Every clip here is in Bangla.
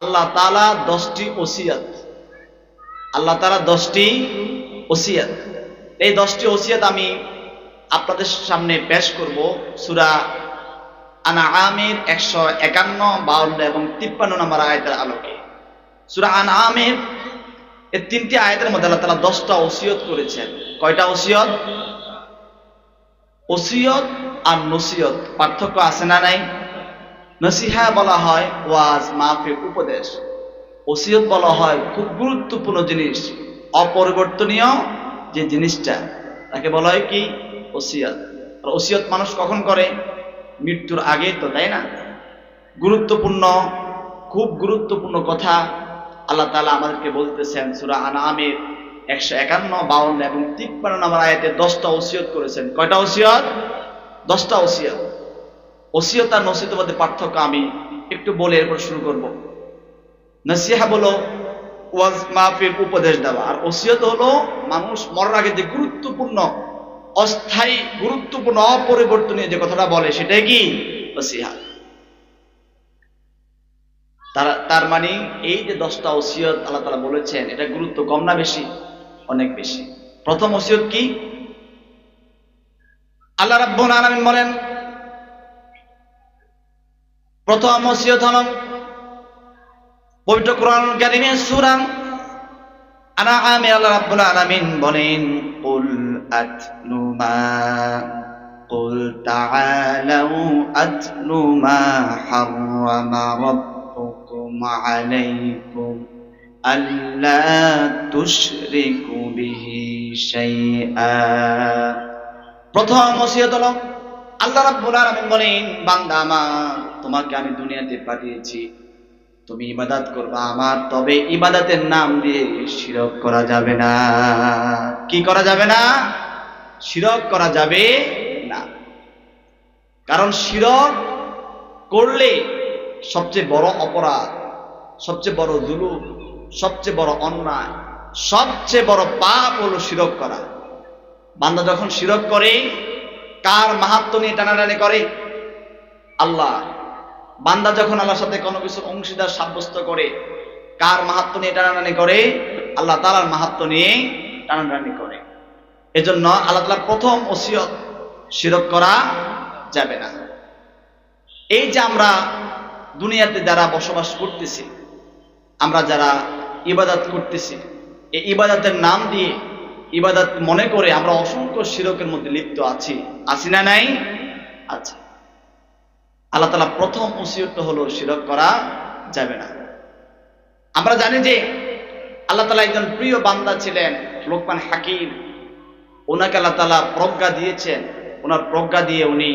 আল্লাহ তাআলা 10টি ওসিয়ত, আল্লাহ তাআলা 10টি ওসিয়ত। এই 10টি ওসিয়ত আমি আপনাদের সামনে পেশ করব সূরা আনআমের 151, 52 এবং 53 নম্বর আয়াতের আলোকে। সূরা আনআমের এই 3টি আয়াতের মধ্যে আল্লাহ তাআলা 10টা ওসিয়ত করেছেন। কয়টা ওসিয়ত? ওসিয়ত আর নসিহত পার্থক্য আছে না নাই? নসিহা বলা হয় ওয়াজ মাহফিল উপদেশ, ওসিয়ত বলা হয় খুব গুরুত্বপূর্ণ জিনিস, অপরিবর্তনীয় যে জিনিসটা তাকে বলা হয় কি? ওসিয়ত। আর ওসিয়ত মানুষ কখন করে? মৃত্যুর আগে, তো তাই না? গুরুত্বপূর্ণ, খুব গুরুত্বপূর্ণ কথা আল্লাহ তাআলা আমাদেরকে বলতেছেন সূরা আনআমের 151, 52 এবং 53 নম্বর আয়াতে 10টা ওসিয়ত করেছেন। কয়টা ওসিয়ত? 10টা ওসিয়ত। ওসিয়ত আর নসিহতের মধ্যে পার্থক্য আমি একটু বলে এরপর শুরু করব। নসিহা বলো ওয়াজ মাহফিল উপদেশ দেওয়া, আর ওসিয়ত হলো মানুষ মরার আগে যে গুরুত্বপূর্ণ, অস্থায়ী, গুরুত্বপূর্ণ, অপরিবর্তনীয় যে কথাটা বলে সেটাই কি? নসিহা। তার মানে এই যে 10টা ওসিয়ত আল্লাহ তাআলা বলেছেন, এটা গুরুত্ব কম না বেশি? অনেক বেশি। প্রথম ওসিয়ত কি? আল্লাহ রাব্বুল আলামিন বলেন, প্রথম ওসিয়ত হলো পবিত্র কোরআনুল কারীমের সূরা আনআমে আল্লাহ রাব্বুল আলামিন বলেন, কুল আতলু মা কুল তাআলাউ আতলু মা হাররামা রাব্বুকুম আলাইকুম আল্লা তুশরিকু বিহি শাইআ। প্রথম ওসিয়ত হলো আল্লাহ রাব্বুল আলামিন বলেন, বান্দা আমার, তোমাকে আমি দুনিয়াতে পাঠিয়েছি, তুমি ইবাদত করবা আমার, তবে ইবাদতের নাম দিয়ে শিরক করা যাবে না। কি করা যাবে না? শিরক করা যাবে না। কারণ শিরক করলে সবচেয়ে বড় অপরাধ, সবচেয়ে বড় জুলুম, সবচেয়ে বড় অন্যায়, সবচেয়ে বড় পাপ হলো শিরক করা। বান্দা যখন শিরক করে, কার মাহাত্ম্য নিয়ে টানাটানি করে? আল্লাহ। বান্দা যখন আল্লাহর সাথে কোনো কিছু অংশীদার সাব্যস্ত করে, কার মাহাত্ম্য নিয়ে টানাটানি করে? আল্লাহ তাআলার মাহাত্ম্য নিয়ে টানাটানি করে। এজন্য আল্লাহ তাআলার প্রথম ওসিয়ত, শিরক করা যাবে না। এই যে আমরা দুনিয়াতে যারা বসবাস করতেছি, আমরা যারা ইবাদত করতেছি, এই ইবাদতের নাম দিয়ে, ইবাদত মনে করে আমরা অসংখ্য শিরকের মধ্যে লিপ্ত আছি। আছি না নাই? আচ্ছা, আল্লাহ তাআলা প্রথম ওসিয়তটা হলো শিরক করা যাবে না। আমরা জানি যে আল্লাহ তাআলা একজন প্রিয় বান্দা ছিলেন লোকমান হাকিম। ওনাকে আল্লাহ তাআলা প্রজ্ঞা দিয়েছেন, ওনার প্রজ্ঞা দিয়ে উনি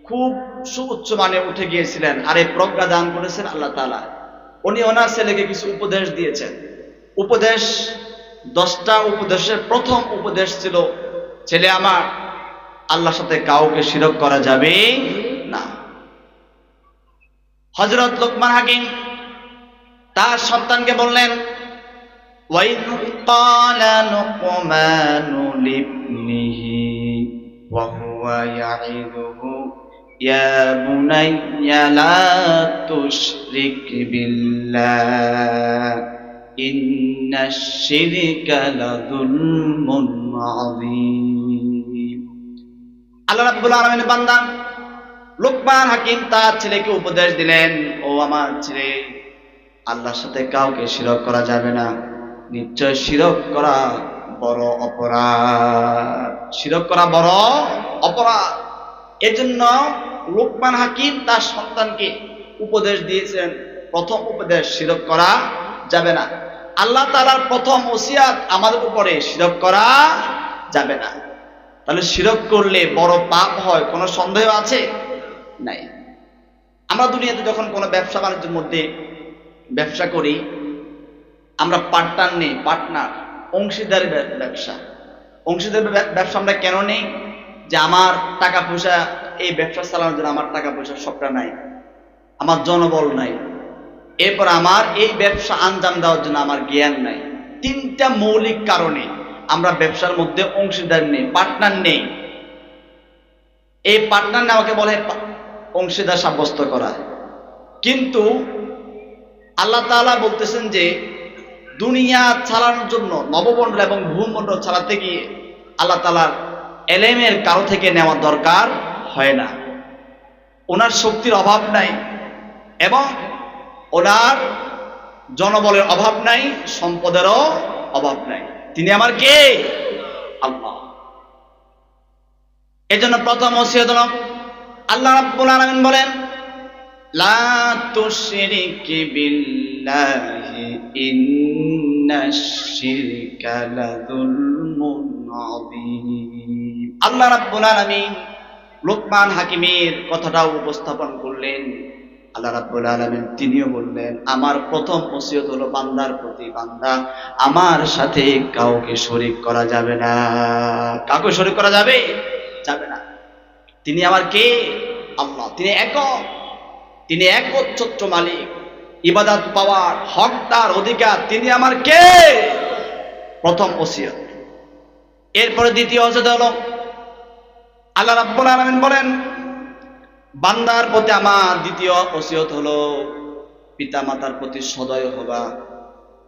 খুব সুউচ্চ মানে উঠে গিয়েছিলেন। আর এই প্রজ্ঞা দান করেছেন আল্লাহ তাআলা। উনি ওনার ছেলেকে কিছু উপদেশ দিয়েছেন। উপদেশ 10টা উপদেশের প্রথম উপদেশ ছিল, ছেলে আমার, আল্লাহর সাথে কাউকে শিরক করা যাবে না। হযরত লোকমান হাকিম তার সন্তানকে বললেন, ওয়াইদ ক্বালা লুকমানু লিবনিহি ওয়া হুয়া ইয়াইদুহু ইয়া বুনাইয়া লা তুশরিক বিল্লাহ ইন্নাশ শিরকা লাযুলমুন আযীম। আল্লাহ রাব্বুল আলামিনের বান্দা লোকমান হাকিম তার ছেলেকে উপদেশ দিলেন, ও আমার ছেলে, আল্লাহর সাথে কাউকে শিরক করা যাবে না। নিশ্চয় শিরক করা বড় অপরাধ, শিরক করা বড় অপরাধ। এজন্য লোকমান হাকিম তার সন্তানকে উপদেশ দিয়েছেন, প্রথম উপদেশ, শিরক করা যাবে না। আল্লাহ তাআলার প্রথম ওসিয়ত আমাদের উপরে, শিরক করা যাবে না। তাহলে শিরক করলে বড় পাপ হয়, কোনো সন্দেহ আছে? নাই। আমরা দুনিয়াতে যখন কোনো ব্যবসা বাণিজ্যের মধ্যে ব্যবসা করি, আমরা পার্টনার নেই, পার্টনার, অংশীদারি ব্যবসা। অংশীদারি ব্যবসা আমরা কেন নেই? যে আমার টাকা পয়সা, এই ব্যবসা চালানোর জন্য আমার টাকা পয়সা সবটা নাই, আমার জনবল নাই, এরপর আমার এই ব্যবসা আঞ্জাম দেওয়ার জন্য আমার জ্ঞান নাই। 3টা মৌলিক কারণে আমরা ব্যবসার মধ্যে অংশীদার নেই, পার্টনার নেই। এই পার্টনার নেওয়াকে বলে অংশীদার সাব্যস্ত করা। কিন্তু আল্লাহ তাআলা বলতেছেন যে দুনিয়া চালানোর জন্য নবমণ্ডল এবং ভূমণ্ডল চালাতে গিয়ে আল্লাহ তাআলার এলেমের কারো থেকে নেওয়ার দরকার হয় না। ওনার শক্তির অভাব নাই এবং ওনার জনবলের অভাব নাই, সম্পদেরও অভাব নাই। তিনি আমার কে? আল্লাহ। এজন্য প্রথম ওসিয়ত হলো আল্লাহ রাব্বুল আলামিন বলেন লা তুশরিক বিল্লাহি ইন্নাশ শিরকা লাযুলমুন আযীম। আল্লাহ রাব্বুল আলামিন লোকমান হাকিমের কথাটাও উপস্থাপন করলেন। আল্লাহ রাব্বুল আলামিন তিনিও বললেন আমার প্রথম ওসিয়ত হলো বান্দার প্রতি, বান্দা আমার সাথে কাউকে শরীক করা যাবে না। কাউকে শরীক করা যাবে না। তিনি আমার কে? আল্লাহ। তিনি একক, তিনি একচ্ছত্র মালিক, ইবাদত পাওয়ার হকদার, অধিকার। তিনি আমার কে? প্রথম ওসিয়ত। এরপরে দ্বিতীয় ওসিয়ত হলো আল্লাহ রাব্বুল আলামিন বলেন বান্দার প্রতি আমার দ্বিতীয় ওসিয়ত হলো পিতামাতার প্রতি সদয় হবা।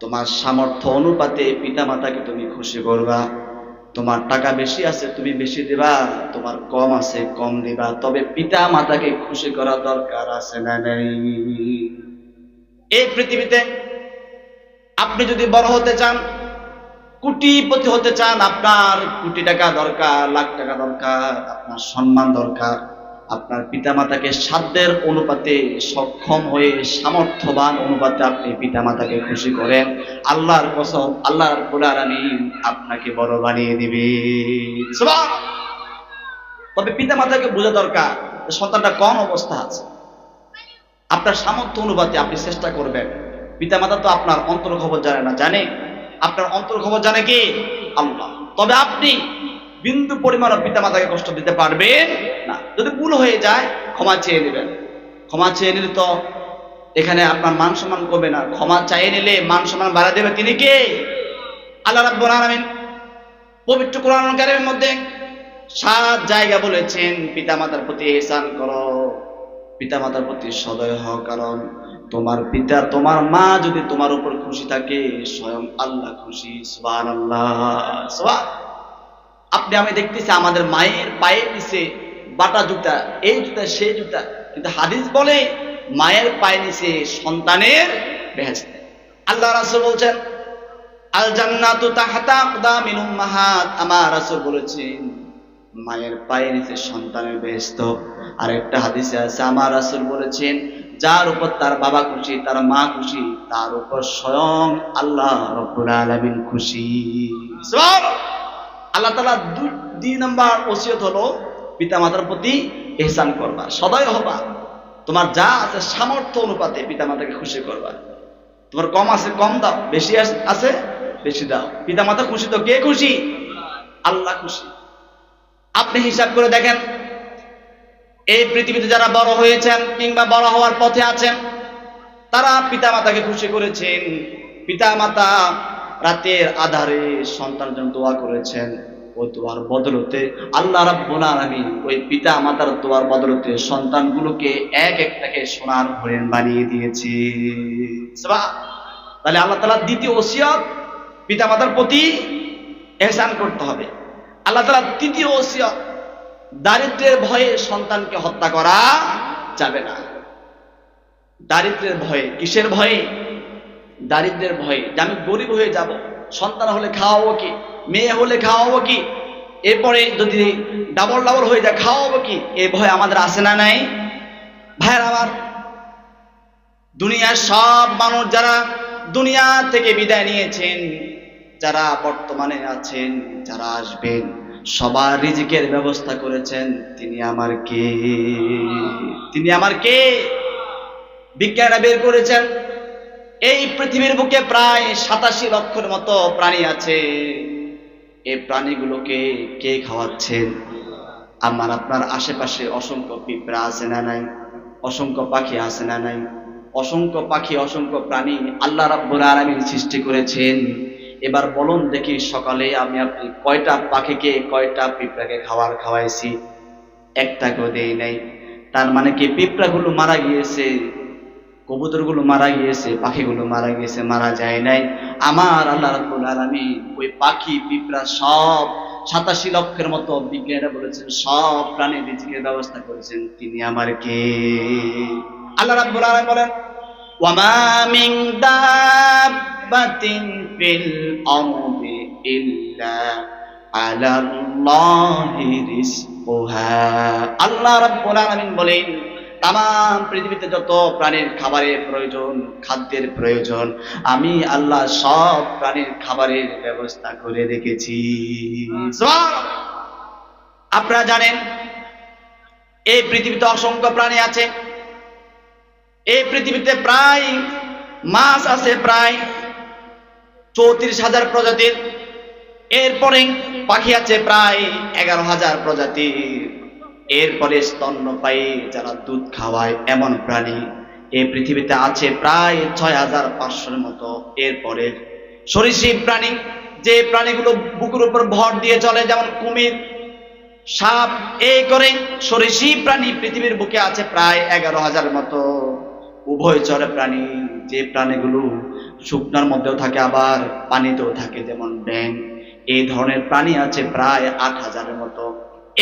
তোমার সামর্থ্য অনুপাতে পিতামাতাকে তুমি খুশি করবা। তোমার টাকা বেশি আছে তুমি বেশি দিবা, তোমার কম আছে কম দিবা, তবে পিতামাতাকে খুশি করা দরকার আছে না নাই? এই পৃথিবীতে আপনি যদি বড় হতে চান, কোটিপতি হতে চান, আপনার কোটি টাকা দরকার, লাখ টাকা দরকার, আপনার সম্মান দরকার। আপনার পিতামাতাকে সাধ্যের অনুপাতে সক্ষম হয়ে সামর্থ্যবান অনুপাতে আপনি পিতামাতাকে খুশি করেন, আল্লাহর কসম আল্লাহ রাব্বুল আলামিন আপনাকে বড় বানিয়ে দিবে। সুবহানাল্লাহ। তবে পিতামাতাকে বোঝা দরকার সন্তানটা কোন অবস্থা আছে। আপনার সামর্থ্য অনুপাতে আপনি চেষ্টা করবেন। পিতামাতা তো আপনার অন্তর খবর জানে না, জানে? আপনার অন্তর খবর জানে কি? আল্লাহ। তবে আপনি বিন্দু পরিমাণও পিতামাতাকে কষ্ট দিতে পারবেন না। যদি ভুল হয়ে যায় ক্ষমা চেয়ে নেবেন। ক্ষমা চেয়ে নিলে তো এখানে আপনার মান সম্মান করবে না, ক্ষমা চাইয়ে নিলে মান সম্মান বাড়া দেবে তিনি কে? আল্লাহ রাব্বুল আলামিন পবিত্র কোরআন কারীমের মধ্যে 7 জায়গা বলেছেন পিতামাতার প্রতি ইহসান করো, পিতামাতার প্রতি সদয় হও, কারণ তোমার পিতা তোমার মা যদি তোমার উপর খুশি থাকে স্বয়ং আল্লাহ খুশি। সুবহানাল্লাহ। সুবহানাল্লাহ। আপনি আমি দেখতেছি আমাদের মায়ের পায়ের নিচে বাটা জুতা, এই জুতা সেই জুতা, কিন্তু হাদিস বলে মায়ের পায়ের নিচে সন্তানের বেহেশত। আল্লাহ রাসূল বলছেন আল জান্নাতু তাহতা আকদামিল উম্মাহাত। আমার রাসূল বলেছেন মায়ের পায়ের নিচে সন্তানের বেহেশত। আর একটা হাদিসে আছে আমার রাসূল বলেছেন যার উপর তার বাবা খুশি, তার মা খুশি, তার উপর স্বয়ং আল্লাহ রাব্বুল আলামিন খুশি। সুবহানাল্লাহ। আল্লাহ তাআলা 2 নম্বর ওসিয়ত হলো পিতামাতার প্রতি ইহসান করবা, সদয় হবা। তোমার যা আছে সামর্থ্য অনুপাতে পিতামাতাকে খুশি করবা। তোমার কম আছে কম দাও, বেশি আছে বেশি দাও। পিতামাতা খুশি তো কে খুশি? আল্লাহ খুশি। আপনি হিসাব করে দেখেন এই পৃথিবীতে যারা বড় হয়েছেন কিংবা বড় হওয়ার পথে আছেন তারা পিতামাতাকে খুশি করেছেন। পিতামাতা রাতের আধারে সন্তানের জন্য দোয়া করেছেন, ওই দোয়ার বদলতে আল্লাহ রাব্বুল আলামিন ওই পিতা মাতার দোয়ার বদলতে সন্তানগুলোকে এক একটাকে সোনার হরিণ বানিয়ে দিয়েছে। তাহলে আল্লাহ তাআলার দ্বিতীয় ওসিয়ত পিতা মাতার প্রতি ইহসান করতে হবে। আল্লাহ তাআলার তৃতীয় ওসিয়ত দারিদ্র্যের ভয়ে সন্তানকে হত্যা করা যাবে না। দারিদ্র্যের ভয়ে, কিসের ভয়ে? দারিদ্র্যের ভয়ে, যে আমি গরিব হয়ে যাব, সন্তান হলে খাওয়াবো কি, মেয়ে হলে খাওয়াবো কি, এরপরে যদি ডাবল ডাবল হয়ে যায় খাওয়াবো কি, এই ভয় আমাদের আছে না নাই? ভাইয়ের আমার, দুনিয়ার সব মানুষ যারা দুনিয়া থেকে বিদায় নিয়েছেন, যারা বর্তমানে আছেন, যারা আসবেন, সবার রিজিকের ব্যবস্থা করেছেন তিনি আমার কে? তিনি আমার কে? বিজ্ঞানীরা বের করেছেন এই পৃথিবীর বুকে প্রায় 87 লক্ষের মতো প্রাণী আছে। এই প্রাণীগুলোকে কে খাওয়াচ্ছেন? আমার আপনার আশেপাশে অসংখ্য পিঁপড়া আছে না নাই? অসংখ্য পাখি আছে না নাই? অসংখ্য পাখি, অসংখ্য প্রাণী আল্লাহ রাব্বুল আলামিন সৃষ্টি করেছেন। এবার বলুন দেখি, সকালে আমি আপনি কয়টা পাখিকে কয়টা পিঁপড়াকে খাবার খাওয়াইছি? একটাকেও দেই নাই। তার মানে কি পিঁপড়াগুলো মারা গিয়েছে? কবুতরগুলো মারা গিয়েছে, পাখিগুলো মারা গিয়েছে, মারা যায় নাই। আমার আল্লাহ রাব্বুল আলামিন ওই পাখি পিঁপড়া সব 87 লক্ষের মতো বিজ্ঞানীরা বলেছেন সব প্রাণীর রিজিকের ব্যবস্থা করেছেন তিনি আমার কে। আল্লাহ রাব্বুল আলামিন বলেন ওয়ামা মিন দাব্বাতিন ফিল আরদি ইল্লা আলাল্লাহি রিজকুহা। আল্লাহ রাব্বুল আলামিন বলেন তাম পৃথিবীতে যত প্রাণীর খাবারের প্রয়োজন, খাদ্যের প্রয়োজন, আমি আল্লাহ সব প্রাণীর খাবারের ব্যবস্থা করে রেখেছি। আপনারা জানেন এই পৃথিবীতে অসংখ্য প্রাণী আছে। এই পৃথিবীতে প্রায় মাছ আছে প্রায় 34,000 প্রজাতির। এরপরে পাখি আছে প্রায় 11,000 প্রজাতির। এরপরে স্তন্যপায়ী যারা দুধ খাওয়ায় এমন প্রাণী এই পৃথিবীতে আছে প্রায় 6,500-এর মতো। এরপরে সরীসৃপ প্রাণী, যে প্রাণীগুলো বুকের উপর ভর দিয়ে চলে, যেমন কুমির, সাপ, এই করে সরীসৃপ প্রাণী পৃথিবীর বুকে আছে প্রায় 11,000-এর মতো। উভয়চর প্রাণী, যে প্রাণীগুলো শুকনার মধ্যেও থাকে আবার পানিতেও থাকে, যেমন ব্যাঙ, এই ধরনের প্রাণী আছে প্রায় 8,000-এর মতো।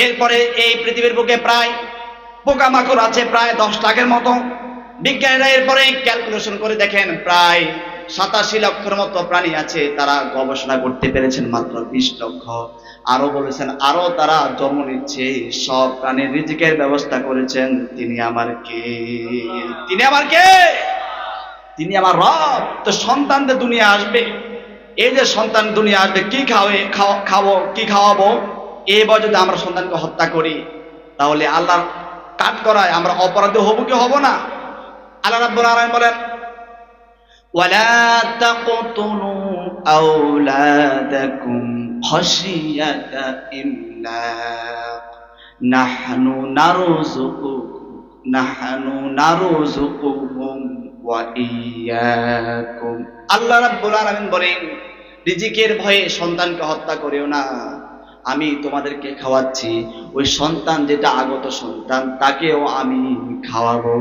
এরপরে এই পৃথিবীর বুকে প্রায় পোকামাকড় আছে প্রায় 10 লাখের মতো। বিজ্ঞানীরা এরপরে ক্যালকুলেশন করে দেখেন প্রায় 87 লক্ষের মতো প্রাণী আছে। তারা গবেষণা করতে পেরেছেন মাত্র 20 লক্ষ। আরো বলেছেন আরো তারা জন্ম নিচ্ছে। সব প্রাণীর রিজিকের ব্যবস্থা করেছেন তিনি আমার কে। তিনি আমার কে? তিনি আমার রব। তো সন্তানদের দুনিয়া আসবে, এই যে সন্তান দুনিয়া আসবে, কি খাবো, কি খাওয়াবো? এবার যদি আমরা সন্তানকে হত্যা করি তাহলে আল্লাহর কাট করায় আমরা অপরাধী হব কি হব না? আল্লাহ রাব্বুল আলামিন বলেন ওয়ালা তাকতুলু আওলাদাকুম খাশিয়াতা ইমলাক নাহনু নারযুকুহুম ওয়া ইয়্যাকুম। আল্লাহ রাব্বুল আলামিন বলেন রিজিকের ভয়ে সন্তানকে হত্যা করিও না, আমি তোমাদেরকে খাওয়াচ্ছি। ওই সন্তান যেটা আগত সন্তান তাকেও আমি খাওয়াবো।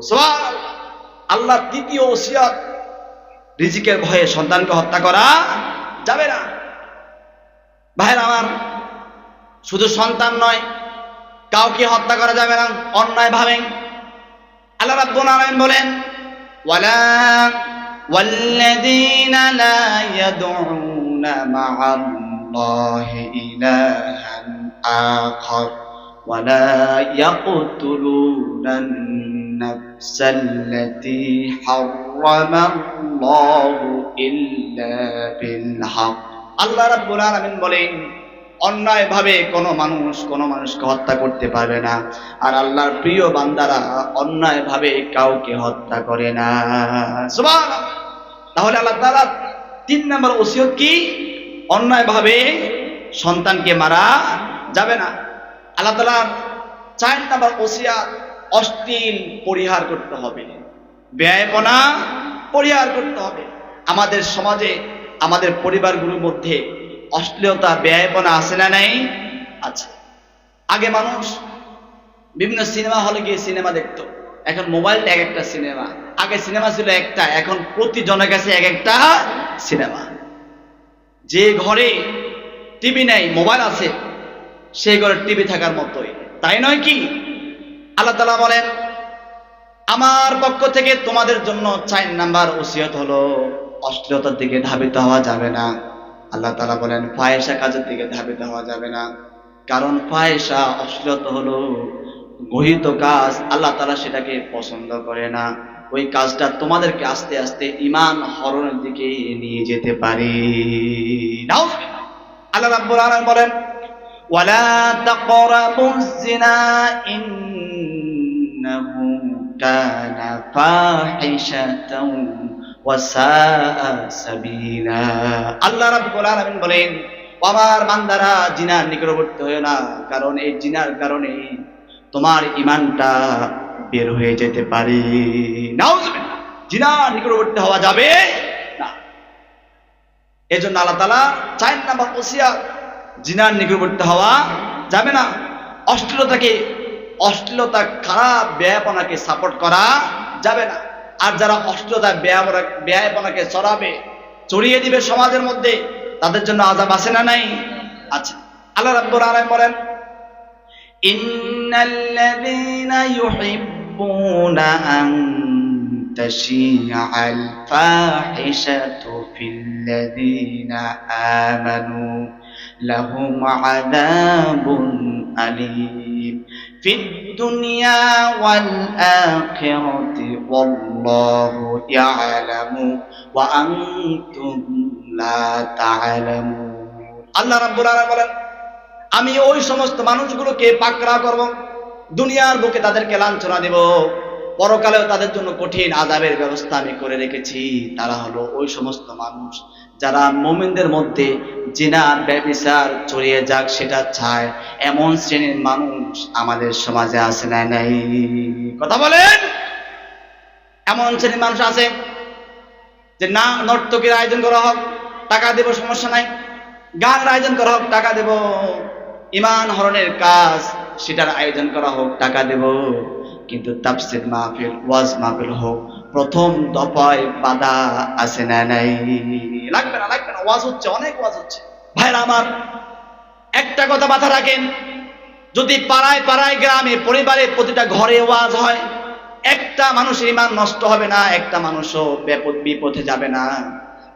সুবহানাল্লাহ। আল্লাহর দ্বিতীয় ওসিয়ত, রিজিকের ভয়ে সন্তানকে হত্যা করা যাবে না। ভাইরা আমার, শুধু সন্তান নয়, কাউকে হত্যা করা যাবে না অন্যায় ভাবে। আল্লাহ রাব্বুল আলামিন বলেন ওয়াল্লাযীনা লা ইয়াদউনা মা'আল্লাহি ইলাহান আখার ওয়া লা ইয়াকতুলুনান নাফসাল্লাতী হারামাল্লাহু ইল্লা বিল হক। আল্লাহ রাব্বুল আলামিন বলেন অন্যায় ভাবে কোনো মানুষকে হত্যা করতে পারবে না। আর আল্লাহর প্রিয় বান্দারা অন্যায় ভাবে কাউকে হত্যা করে না। সুবহানাল্লাহ। তাহলে আল্লাহ তাআলা 3 নম্বর ওসিয়ত কি? অন্যায় ভাবে সন্তানকে মারা যাবে না। আল্লাহ তাআলা 4 নম্বর ওসিয়ত, অশ্লীল পরিহার করতে হবে, ব্যয়পনা পরিহার করতে হবে। আমাদের সমাজে, আমাদের পরিবারগুলোর মধ্যে অশ্লীলতা, ব্যয়পনা আছে না নাই? আছে। আগে মানুষ বিভিন্ন সিনেমা হলে গিয়ে সিনেমা দেখতো, এখন মোবাইলটা এক একটা সিনেমা। আগে সিনেমা ছিল একটা, এখন প্রতিজনের কাছে এক একটা সিনেমা। যে ঘরে টিভি নেই, মোবাইল আছে, সেই ঘরে টিভি থাকার মতোই, তাই নয় কি? আল্লাহ তাআলা বলেন আমার পক্ষ থেকে তোমাদের জন্য 4 নাম্বার ওসিয়ত হলো অশ্লীলতার দিকে ধাবিত হওয়া যাবে না। আল্লাহ তাআলা বলেন ফাহিশা কাজের দিকে ধাবিত হওয়া যাবে না, কারণ ফাহিশা, অশ্লীলতা হলো গহিত কাজ। আল্লাহ তাআলা সেটাকে পছন্দ করে না। ওই কাজটা তোমাদেরকে আস্তে আস্তে ঈমান হরণের দিকে নিয়ে যেতে পারে। নাউজুবিল্লাহ। আল্লাহ রাব্বুল আলামিন বলেন ওয়ালা তাকরাবুজ জিনা ইন্নাহু কানা ফাহিশাতাও ওয়া সাআ সাবিলা। আল্লাহ রাব্বুল আলামিন বলেন আমার বান্দারা জিনার নিকটবর্তী হয়ো না, কারণ এই জিনার কারণে তোমার ঈমানটা বের হয়ে যেতে পারে। নাউজুবিল্লাহ। জিনার নিকটবর্তী হওয়া যাবে না। এজন্য আল্লাহ তাআলা 4 নম্বর ওসিয়ত, জিনার নিকটবর্তী হওয়া যাবে না। অশ্লীলতা, খারাপ ব্যয়াপনাকে সাপোর্ট করা যাবে না। আর যারা অশ্লীলতা বেয়াপনাকে ছড়িয়ে দিবে সমাজের মধ্যে, তাদের জন্য আযাব আছে না নাই? আচ্ছা, আল্লাহ রাব্বুল আলামিন বলেন, ইন্নাল্লাযীনা ইউহিব্বুনা আন তাশিআল ফাহিশাতু ফিল্লাযীনা আমানু লাহুম আযাবুন আলীম ফিদ দুনিয়া ওয়াল আখিরাতি ওয়াল্লাহু ইয়ালামু ওয়া আনতুম লা তা'লামুন। আল্লাহ রাব্বুল আলামিন বলেন, আমি ওই সমস্ত মানুষগুলোকে পাকড়া করব, দুনিয়ার বুকে তাদেরকে লাঞ্ছনা দেব, পরকালেও তাদের জন্য কঠিন আযাবের ব্যবস্থা আমি করে রেখেছি। তারা হলো ওই সমস্ত মানুষ যারা মুমিনদের মধ্যে জিনা ব্যভিচার ছড়িয়ে যাক সেটা চায়, এমন শ্রেণীর মানুষ আমাদের সমাজে আছে না নাই? কথা বলেন। এমন শ্রেণীর মানুষ আছে যে না, নর্তকীর আয়োজন করা হোক, টাকা দেব, সমস্যা নাই। গানের আয়োজন করা হোক, টাকা দেব। ঈমান হরণের কাজ, সেটার আয়োজন করা হোক, টাকা দেব। কিন্তু তাফসীর মাহফিল, ওয়াজ মাহফিল হোক, প্রথম দফায় বাধা আছে না নাই? লাগবে না, লাগবে না, ওয়াজ হচ্ছে, অনেক ওয়াজ হচ্ছে। ভাইরা আমার, একটা কথা মাথা রাখেন, যদি পাড়ায় পাড়ায়, গ্রামে, পরিবারে, প্রতিটা ঘরে ওয়াজ হয়, একটা মানুষের ঈমান নষ্ট হবে না, একটা মানুষও বিপথে যাবে না।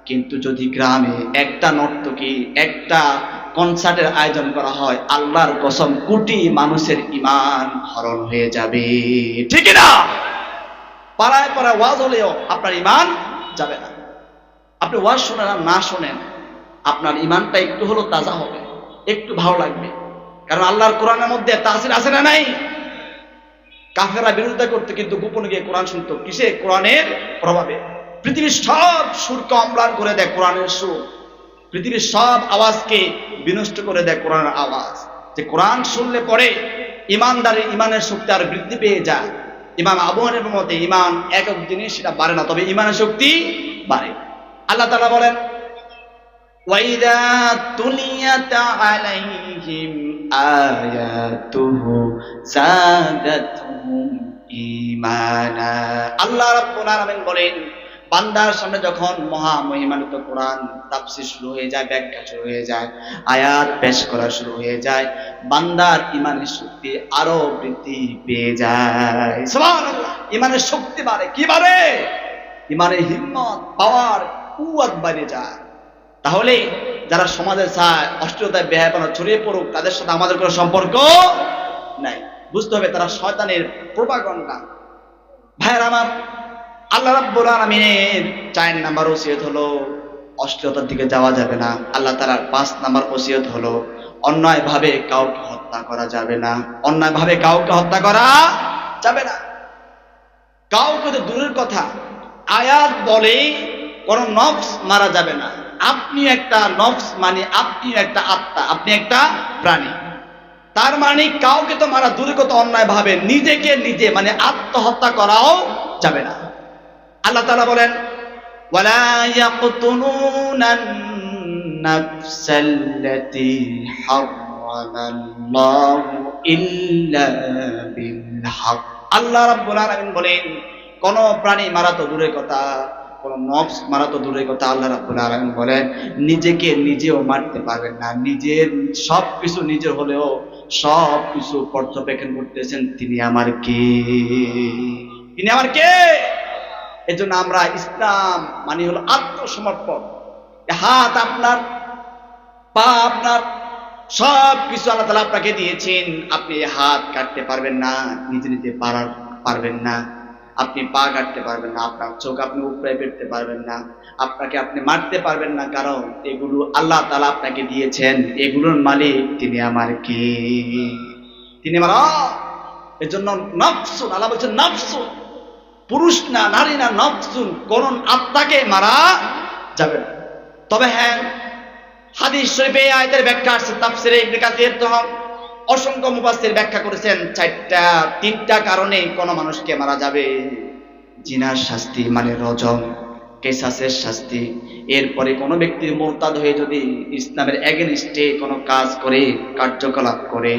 কিন্তু যদি গ্রামে একটা নর্তকী, একটা কনসার্টের আয়োজন করা হয়, আল্লাহর কসম কোটি মানুষের ঈমান হরণ হয়ে যাবে, ঠিক না? পাড়ায় পাড়ায় ওয়াজ হলেও আপনার ঈমান যাবে না। আপনি ওয়াজ শোনেন আর না শোনেন, আপনার ঈমানটা একটু হলো তাজা হবে, একটু ভালো লাগবে। কারণ আল্লাহর কোরআনের মধ্যে তাসির আছে না নাই? কাফেররা বিরোধিতা করতে কিন্তু গোপনে গিয়ে কোরআন শুনতো, কিসে? কোরআনের প্রভাবে। পৃথিবীর সব সুরকে অম্লান করে দেয় কোরআনের সুর, পৃথিবীর সব আওয়াজকে বিনষ্ট করে দেয় কোরআনের আওয়াজ। যে কোরআন শুনলে পরে ইমানদারের ইমানের শক্তি আর বৃদ্ধি পেয়ে যায়। ইমাম আবু হানিফার মতে ইমান একক দিনে সেটা বাড়ে না, তবে ইমানের শক্তি বাড়ে। আল্লাহ তাআলা বলেন, ওয়াইদা তুলিয়াত আলাইহিম আয়াতুহু যাদাতুহুম ঈমানা। আল্লাহ রাব্বুল আলামিন বলেন, বান্দার সামনে যখন মহামহিমান্বিত কোরআন তাফসীর শুরু হয়ে যায়, ব্যাখ্যা শুরু হয়ে যায়, আয়াত পেশ করা শুরু হয়ে যায়, বান্দার ইমানের শক্তি আরো বৃদ্ধি পেয়ে যায়। সুবহানাল্লাহ, ইমানের শক্তি বাড়ে। কি বাড়ে? ইমানের হিম্মত, পাওয়ার, কুওয়াত বেড়ে যায়। তাহলে যারা সমাজে চায় অশ্লীলতায় বেহায়াপনা ছড়িয়ে পড়ুক, তাদের সাথে আমাদের কোনো সম্পর্ক নাই। বুঝতে হবে তারা শয়তানের প্রোপাগান্ডা। ভাইয়ের আমার, আল্লাহ রাব্বুল আলামিনের 4 নাম্বার ওসিয়ত হলো অশ্লীলতার দিকে যাওয়া যাবে না। আল্লাহ তাআলার 5 নাম্বার ওসিয়ত হলো অন্যায় ভাবে কাউকে হত্যা করা যাবে না। অন্যায় ভাবে কাউকে হত্যা করা যাবে না। কাউকে তো দূরের কথা, আয়াত বলে কোন নফস মারা যাবে না। আপনি একটা নফস, মানে আপনি একটা আত্মা, আপনি একটা প্রাণী। তার মানে কাউকে তো মারা দূরের কথা, অন্যায় ভাবে নিজেকে নিজে মানে আত্মহত্যা করাও যাবে না। আল্লাহ তাআলা বলেন, ওয়ালা ইয়াকতুলুনান নাফসাল্লাতী হারামাল্লাহু ইল্লা বিল হক। আল্লাহ রাব্বুল আলামিন বলেন, কোন প্রাণী মারা তো দূরের কথা, কোন নফস মারা তো দূরের কথা, আল্লাহ রাব্বুল আলামিন বলেন নিজেকে নিজেও মারতে পারবেন না। নিজের সবকিছু নিজের হলেও সবকিছু পর্যবেক্ষণ করতেছেন তিনি আমার কে? তিনি আমার কে? এজন্য আমরা ইসলাম মানে হলো আত্মসমর্পণ। হাত আপনার, পা আপনার, সব কিছু আল্লাহ তাআলা আপনাকে দিয়েছেন। আপনি হাত কাটতে পারবেন না, নিজে নিজে পারবেন না। আপনি পা কাটতে পারবেন না, আপনার চোখ আপনি উপরে ফেলতে পারবেন না, আপনাকে আপনি মারতে পারবেন না, কারণ এগুলো আল্লাহ তাআলা আপনাকে দিয়েছেন। এগুলোর মালিক তিনি আমার কে? তিনি আমার। এজন্য নফসুন, আল্লাহ বলছেন নফসুন, পুরুষ না, নারী না, নফসুন, কোন আত্মাকে মারা যাবে না। তবে হ্যাঁ, হাদিস শরীফে আয়াতের ব্যাখ্যা আছে, তাফসীরে ইবনে কাসির তো অসংখ্য মুফাসসির ব্যাখ্যা করেছেন 3টা কারণে কোন মানুষকে মারা যাবে। জিনার শাস্তি মানে রজম, কেসাসের শাস্তি। এরপরে কোনো ব্যক্তি মুরতাদ হয়ে যদি ইসলামের এগেনস্টে কোনো কাজ করে, কার্যকলাপ করে,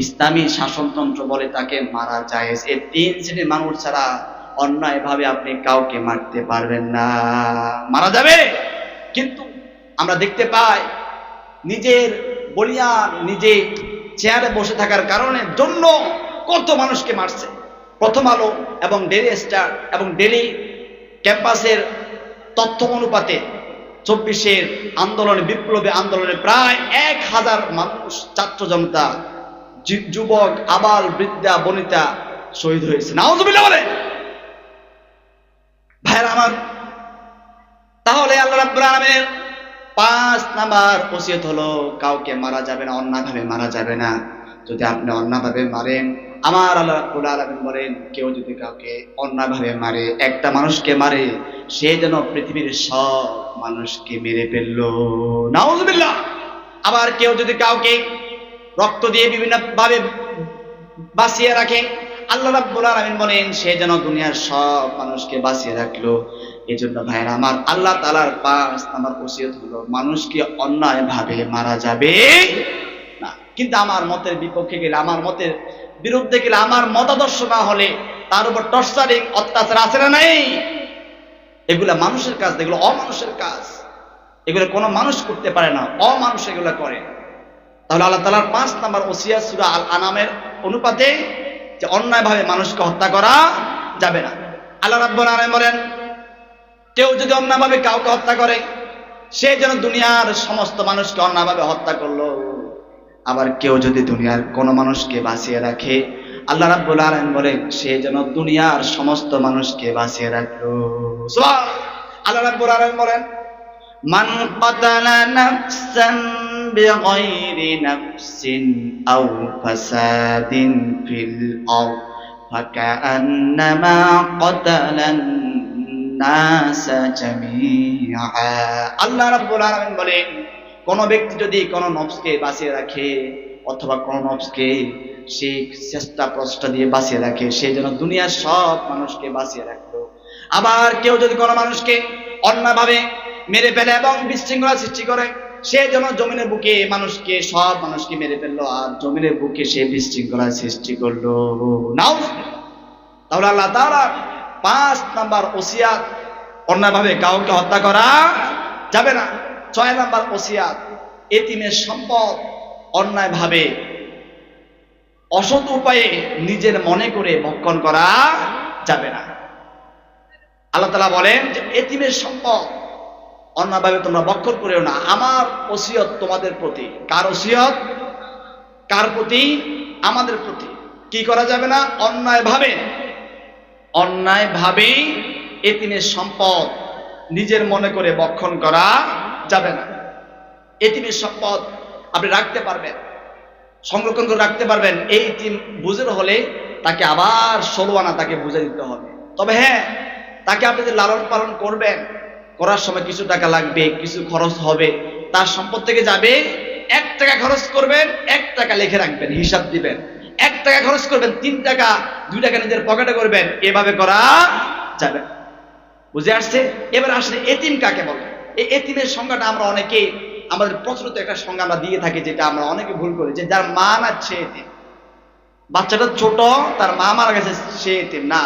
ইসলামী শাসনতন্ত্র বলে তাকে মারা যায়। এই 3 শ্রেণীর মানুষ ছাড়া অন্যায়ভাবে আপনি কাউকে মারতে পারবেন না। মারা যাবে, কিন্তু আমরা দেখতে পাই নিজের বলিয়ান নিজে চেয়ারে বসে থাকার কারণে জন্য কত মানুষকে মারছে। প্রথম আলো এবং ডেইলি স্টার এবং ডেইলি ক্যাম্পাসের তথ্য অনুপাতে 24-এর আন্দোলনে, বিপ্লবী আন্দোলনে প্রায় 1000 মানুষ, ছাত্র জনতা, যুবক, আবাল বৃদ্ধা বনিতা শহীদ হয়েছে। নাউজুবিল্লাহ বলে। ভাইরা আমার, তাহলে আল্লাহ রাব্বুল আলামিনের 5 নাম্বার ওসিয়ত হলো কাউকে মারা যাবে না, অন্যায়ভাবে মারা যাবে না। যদি আপনি অন্যায়ভাবে মারেন, আমার আল্লাহ রাব্বুল আলামিন বলেন, কেউ যদি কাউকে অন্যায়ভাবে মারে, একটা মানুষকে মারে, সে যেন পৃথিবীর সব মানুষকে মেরে ফেললো। নাউজুবিল্লাহ। আবার কেউ যদি কাউকে রক্ত দিয়ে বিভিন্ন ভাবে বাঁচিয়ে রাখে, আল্লাহ রাব্বুল আলামিন বলেন, সে যেন দুনিয়ার সব মানুষকে বাঁচিয়ে রাখলো। এই জন্য ভাইরা আমার, আল্লাহ তাআলার 5 নাম্বার ওসিয়ত হলো মানুষকে অন্যায়ভাবে মারা যাবে না। কিন্তু আমার মতের বিপক্ষে গেলে, আমার মতের বিরুদ্ধে গেলে, আমার মতাদর্শ না হলে তার উপর টর্চারিং, অত্যাচার আছে না নাই? এগুলা মানুষের কাজ, এগুলো অমানুষের কাজ। এগুলো কোনো মানুষ করতে পারে না, অমানুষ এগুলো করে। তাহলে আল্লাহ তাআলার 5 নাম্বার ওসিয়ত সূরা আল আনামের অনুপাতে যে অন্যায়ভাবে মানুষকে হত্যা করা যাবে না। আল্লাহ রাব্বুল আলামিন বলেন, কেউ যদি অন্যায়ভাবে কাউকে হত্যা করে, সে যেন দুনিয়ার সমস্ত মানুষকে অন্যায়ভাবে হত্যা করলো। আবার কেউ যদি দুনিয়ার কোন মানুষকে বাঁচিয়ে রাখে, আল্লাহ রাব্বুল আলামিন বলেন, সে যেন দুনিয়ার সমস্ত মানুষকে বাঁচিয়ে রাখলো। সুবহান। আল্লাহ রাব্বুল আলামিন বলেন, মান কাতালা নাফসান বিগাইরি নাফসিন আও ফাসাদিন ফিল আরদ ফাকান্নামা কাতালান নাসা জামিআ। আল্লাহ রাব্বুল আলামিন বলেন, কোন ব্যক্তি যদি কোন নফসকে বাঁচিয়ে রাখে, অথবা কোন নফসকে সে চেষ্টা প্রচেষ্টা দিয়ে বাঁচিয়ে রাখে, সে যেন দুনিয়ার সব মানুষকে বাঁচিয়ে রাখলো। আবার কেউ যদি কোন মানুষকে অন্যায়ভাবে মেরে ফেলে এবং বিশৃঙ্খলা সৃষ্টি করে, সে যেন জমিনের বুকে মানুষকে, সব মানুষকে মেরে ফেললো, আর জমিনের বুকে সে বিশৃঙ্খলা সৃষ্টি করলো। নাউজুবিল্লাহ। তাহলে আল্লাহ তাআলা 5 নাম্বার ওসিয়াত, অন্যায়ভাবে কাউকে হত্যা করা যাবে না। 6 নাম্বার ওসিয়াত, এতিমের সম্পদ অন্যায়ভাবে অসৎ উপায়ে নিজের মনে করে ভক্ষণ করা যাবে না। আল্লাহ তাআলা বলেন যে এতিমের সম্পদ অন্যায়ভাবে তোমরা ভক্ষণ করিও না। আমার ওসিয়ত তোমাদের প্রতি। কার ওসিয়ত? কার প্রতি? আমাদের প্রতি। কি করা যাবে না? অন্যায়ভাবে এতিমের সম্পদ নিজের মনে করে ভক্ষণ করা যাবে না। এতিমের সম্পদ আপনি রাখতে পারবেন, সংরক্ষণ করে রাখতে পারবেন। এই এতিম বুঝের হলে তাকে আবার 16 আনা তাকে বুঝে দিতে হবে। তবে হ্যাঁ, তাকে আপনি যে লালন পালন করবেন, করার সময় কিছু টাকা লাগবে, কিছু খরচ হবে, তার সম্পদ থেকে যাবে। 1 টাকা খরচ করবেন, 1 টাকা লিখে রাখবেন, হিসাব দিবেন। 1 টাকা খরচ করবেন, 3 টাকা 2 টাকা নিজের পকেটে করবেন। এভাবে করা যাবে। বুঝে আসছে? এবার আসলে এতিম কাকে বলে? এই এতিমের সংজ্ঞাটা আমরা অনেকে, আমাদের প্রচলিত একটা সংজ্ঞা আমরা দিয়ে থাকি, যেটা আমরা অনেকে ভুল করি, যে যার মা না সে এতিম। বাচ্চাটা ছোট, তার মা মারা গেছে, সে এতিম না।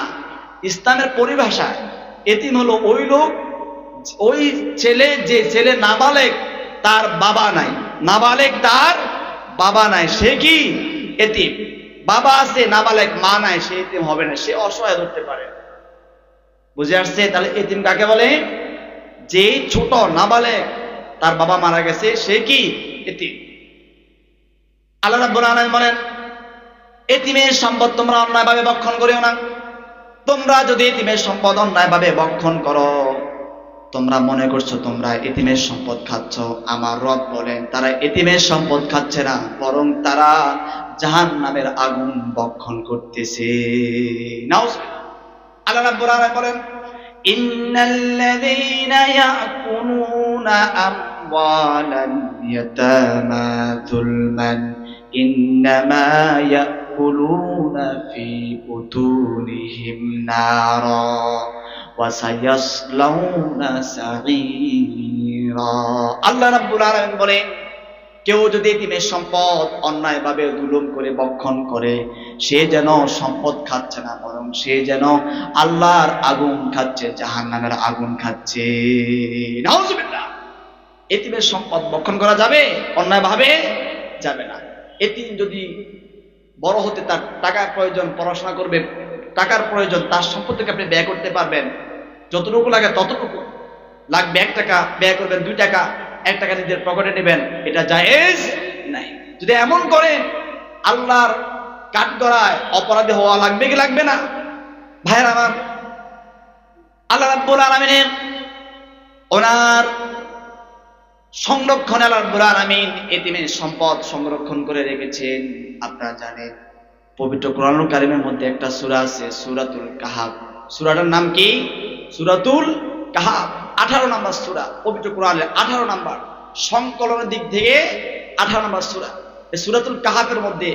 ইসলামের পরিভাষায় এতিম হলো ওই লোক, ওই ছেলে, যে ছেলে নাবালেগ, তার বাবা নাই, নাবালেগ তার বাবা নাই, সে কি এতিম। বাবা আছে নাবালেগ, মা নাই, সে এতিম হবে না, সে অসহায় ধরতে পারে। বুঝে আসছে? তাহলে এতিম কাকে বলে? যে ছোট নাবালেগ, তার বাবা মারা গেছে, সে কি এতিম। আল্লাহ রাব্বুল আলামিন বলেন, এতিমের সম্পদ তোমরা অন্যায়ভাবে ভক্ষণ করিও না। তোমরা যদি এতিমের সম্পদ অন্যায়ভাবে ভক্ষণ করো, তোমরা মনে করছো তোমরা এতিমের সম্পদ খাচ্ছ। আমার রব বলেন, তারা এতিমের সম্পদ খাচ্ছে না, বরং তারা জাহান্নামের আগুন ভক্ষণ করতেছে। নাউজুবিল্লাহ। আল্লাহ রাব্বুল আলামিন বলেন, ইন্নাল্লাযীনা ইয়াকুলুনা আমওয়ালাল ইয়াতামা যুলমান ইন্নামা ইয়াকুলুনা ফি বুতুনিহিম নারা ওয়া সায়াসলাউনা সাঈরা। আল্লাহ রাব্বুল আলামিন বলেন, কেউ যদি এতিমের সম্পদ অন্যায়ভাবে জুলুম করে ভক্ষণ করে, সে যেন সম্পদ খাচ্ছে না, বরং সে যেন আল্লাহর আগুন খাচ্ছে, জাহান্নামের আগুন খাচ্ছে। নাউজুবিল্লাহ। এতিমের সম্পদ ভক্ষণ করা যাবে? অন্যায়ভাবে যাবে না। এতিম যদি বড় হতে তার টাকার প্রয়োজন, পড়াশোনা করবে, টাকার প্রয়োজন, তার সম্পত্তিকে আপনি ব্যয় করতে পারবেন, যতটুকু লাগে ততটুকু। লাগবে 1 টাকা, ব্যয় করবেন 2 টাকা, 1 টাকা নিজের পকেটে নেবেন, এটা জায়েজ নাই। যদি এমন করেন, আল্লাহর কাঠগড়ায় অপরাধী হওয়া লাগবে কি লাগবে না? ভাইয়ের আমার, আল্লাহ রাব্বুল আলামিন ওনার সংরক্ষণে, আল্লাহ রাব্বুল আলামিন এতিমের সম্পদ সংরক্ষণ করে রেখেছেন। আপনারা জানেন, পবিত্র কোরআনুল কারীমের মধ্যে একটা সূরা আছে, সূরাতুল কাহাফ। সূরাটার নাম কি? সূরাতুল কাহাফ। 18 নম্বর সূরা পবিত্র কোরআনের, 18 নম্বর সংকলনের দিক থেকে 18 নম্বর সূরা। এই সূরাতুল কাহাফের মধ্যে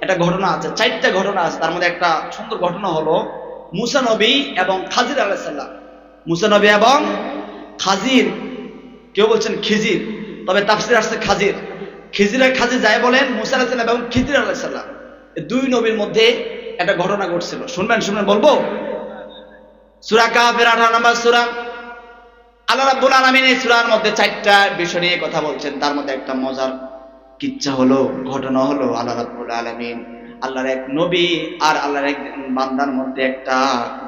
একটা ঘটনা আছে, 4টা ঘটনা আছে। তার মধ্যে একটা সুন্দর ঘটনা হলো মুসা নবী এবং খাজির আলাইহিস সালাম। মুসা নবী এবং খাজির, কেউ বলছেন খিজির, তবে তাফসীরে আসছে খাজির। খিজির আর খাজির যাই বলেন, মুসা আলাইহিস সালাম এবং খিজির আলাইহিস সালাম, এই 2 নবীর মধ্যে একটা ঘটনা ঘটছিল। শুনবেন বলবো। সূরা কাহাফের 18 নম্বর সূরা। আল্লাহ রাব্বুল আলামিন এই সূরার মধ্যে 4টা বিষয় নিয়ে কথা বলছেন। তার মধ্যে একটা মজার কিচ্ছা হলো, ঘটনা হলো, আল্লাহ রাব্বুল আলামিন আল্লাহর এক নবী আর আল্লাহর এক বান্দার মধ্যে একটা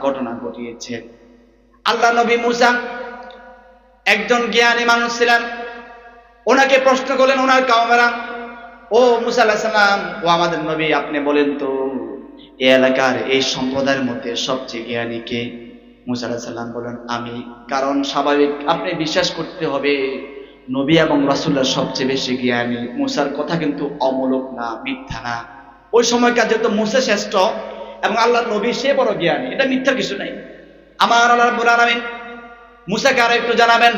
ঘটনা ঘটিয়েছেন। আল্লাহ নবী মুসা একজন জ্ঞানী মানুষ ছিলেন। ওনাকে প্রশ্ন করলেন ওনার কওমেরা, ও মুসা আলাইহিস সালাম, ও আমাদের নবী, আপনি বলেন তো এই এলাকার, এই সম্প্রদায়ের মধ্যে সবচেয়ে জ্ঞানী কে? মুসা আলাইহিস সালাম বলেন, আমি। কারণ স্বাভাবিক, আপনি বিশ্বাস করতে হবে নবী এবং রাসূলরা সবচেয়ে বেশি জ্ঞানী। মুসার কথা কিন্তু অমূলক না, মিথ্যা না। ওই সময়কার যেহেতু মুসা শ্রেষ্ঠ এবং আল্লাহর নবী সে বড় জ্ঞানী, এটা মিথ্যার কিছু নাই। আমার আল্লাহ রাব্বুল আলামিন মুসাকে আরো একটু জানাবেন।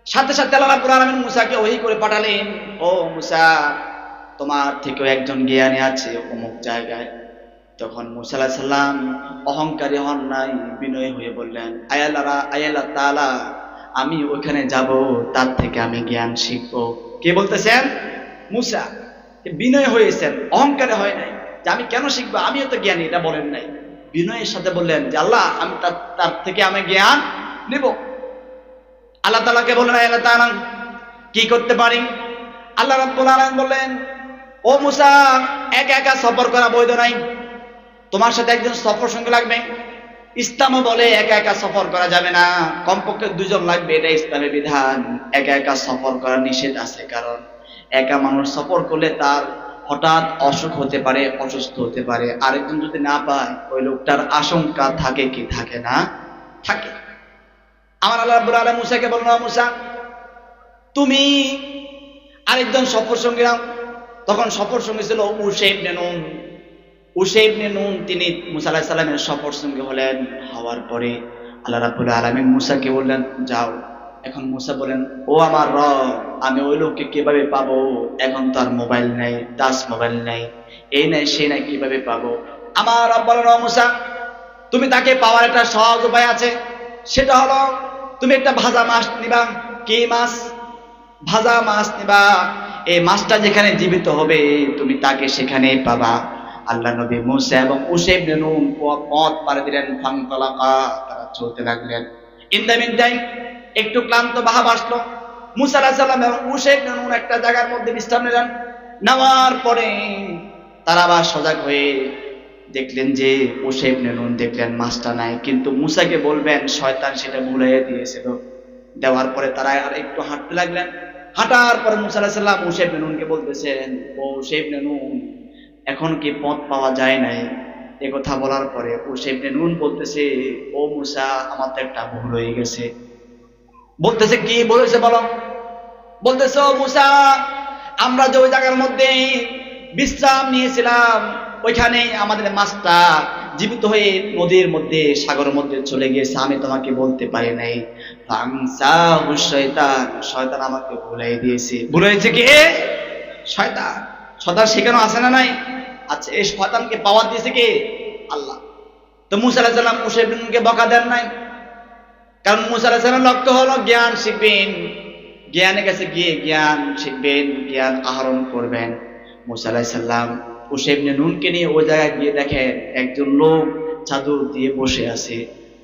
সাথে সাথে আল্লাহ রাব্বুল আলামিন মুসাকে ওহী করে পাঠালেন, ও মুসা, তোমার থেকেও একজন জ্ঞানী আছে অমুক জায়গায়। তখন মুসা আলাইহিস সালাম অহংকারী হন নাই, বিনয়ী হয়ে বললেন, আল্লাহ তাআলা, আমি ওখানে যাব, তার থেকে আমি জ্ঞান শিখবো। কে বলতেছেন? মুসা। বিনয় হয়েছেন, অহংকারে হয় নাই যে আমি কেন শিখবো, আমিও তো জ্ঞানী, এটা বলেন নাই। বিনয়ের সাথে বললেন যে আল্লাহ, আমি তার থেকে আমি জ্ঞান নেব। আল্লাহ তাআলাকে বললেন, আল্লাহ তাআলা, কি করতে পারি? আল্লাহ রাব্বুল আলামিন বললেন, ও মুসা, একা একা সফর করা বৈধ নাই, তোমার সাথে একজন সফর সঙ্গী লাগবে। ইসলামও বলে একা একা সফর করা যাবে না, কমপক্ষে 2 জন লাগবে, এটা ইসলামের বিধান। একা একা সফর করা নিষেধ আছে, কারণ একা মানুষ সফর করলে তার হঠাৎ অসুখ হতে পারে, অসুস্থ হতে পারে। আরেকজন যদি না পায়, ওই লোকটার আশঙ্কা থাকে কি থাকে না? থাকে। আমার আল্লাহ রাব্বুল আলামিন মুসাকে বলল, মুসা, তুমি আরেকজন সফর সঙ্গী নাও। তখন সফর সঙ্গী ছিল উশাই ইবনে নুন। উশাই ইবনে নুন তিনি মুসা আলাইহিস সালামের সফর সঙ্গী হলেন। হওয়ার পরে আল্লাহ রাব্বুল আলামিন মুসাকে বললেন, যাও। এখন মুসা বলেন, ও আমার রব, আমি ওই লোককে কিভাবে পাবো? এখন তো আর মোবাইল নাই, টাচ মোবাইল নাই, এই নাই সেই নাই, কিভাবে পাবো? আমার রব বলেন, ও মুসা, তুমি তাকে পাওয়ার একটা সহজ উপায় আছে। সেটা হলো তুমি একটা ভাজা মাছ নিবা। কি মাছ? ভাজা মাছ নিবা। এই মাছটা যেখানে জীবিত হবে, তুমি তাকে সেখানে পাবা। আল্লাহ নবী মুসা এবং উশাই ইবনে নুন পথ পাড়ি দিলেন। ফান্তালাকা, তারা চলতে লাগলেন। ইন দ্য মিন টাইম একটু ক্লান্ত ভাব আসলো। মুসা আলাইহিস সালাম এবং উশাই ইবনে নুন একটা জায়গার মধ্যে বিশ্রাম নিলেন। নেওয়ার পরে তারা আবার সজাগ হয়ে দেখলেন যে উশাই ইবনে নুন দেখলেন মাছটা নাই, কিন্তু মুসাকে বলবেন শয়তান সেটা ভুলাইয়া দিয়েছিল। দেওয়ার পরে তারা আর একটু হাঁটতে লাগলেন। হাঁটার পরে মুসা আলাইহিস সালাম উশাই ইবনে নুনকে বলতেছেন, ও উশাই ইবনে নুন, এখন কি পথ পাওয়া যায় নাই? এ কথা বলার পরে উশাই ইবনে নুন বলতেছে, ও মুসা, আমার তো একটা ভুল হয়ে গেছে। বলতেছে, কি বলেছে বলো? বলতেছে, ও মুসা, আমরা যে ওই জায়গার মধ্যে বিশ্রাম নিয়েছিলাম, ওইখানে আমাদের মাছটা জীবিত হয়ে নদীর মধ্যে, সাগরের মধ্যে চলে গিয়েছে, আমি তোমাকে বলতে পারি নাই। ফানসাহু শয়তান, শয়তান আমাকে ভুলাই দিয়েছে। ভুলাইছে কে? শয়তান। শয়তান সেখানে আছে না নাই? আচ্ছা, এই শয়তানকে পাওয়ার দিয়েছে কে? আল্লাহ। তো মুসা আলাইহিস সালাম উশাই ইবনে নুনকে বকা দেন নাই, কারণ মুসা আলাইহিস সালামের লক্ষ্য হলো জ্ঞান শিখবেন। জ্ঞানের কাছে গিয়ে জ্ঞান শিখবেন, জ্ঞান আহরণ করবেন। মুসা আলাইহিস সালাম ইউশা ইবনে নুনকে নিয়ে ওই জায়গায় গিয়ে দেখেন একজন লোক চাদর দিয়ে বসে আছে।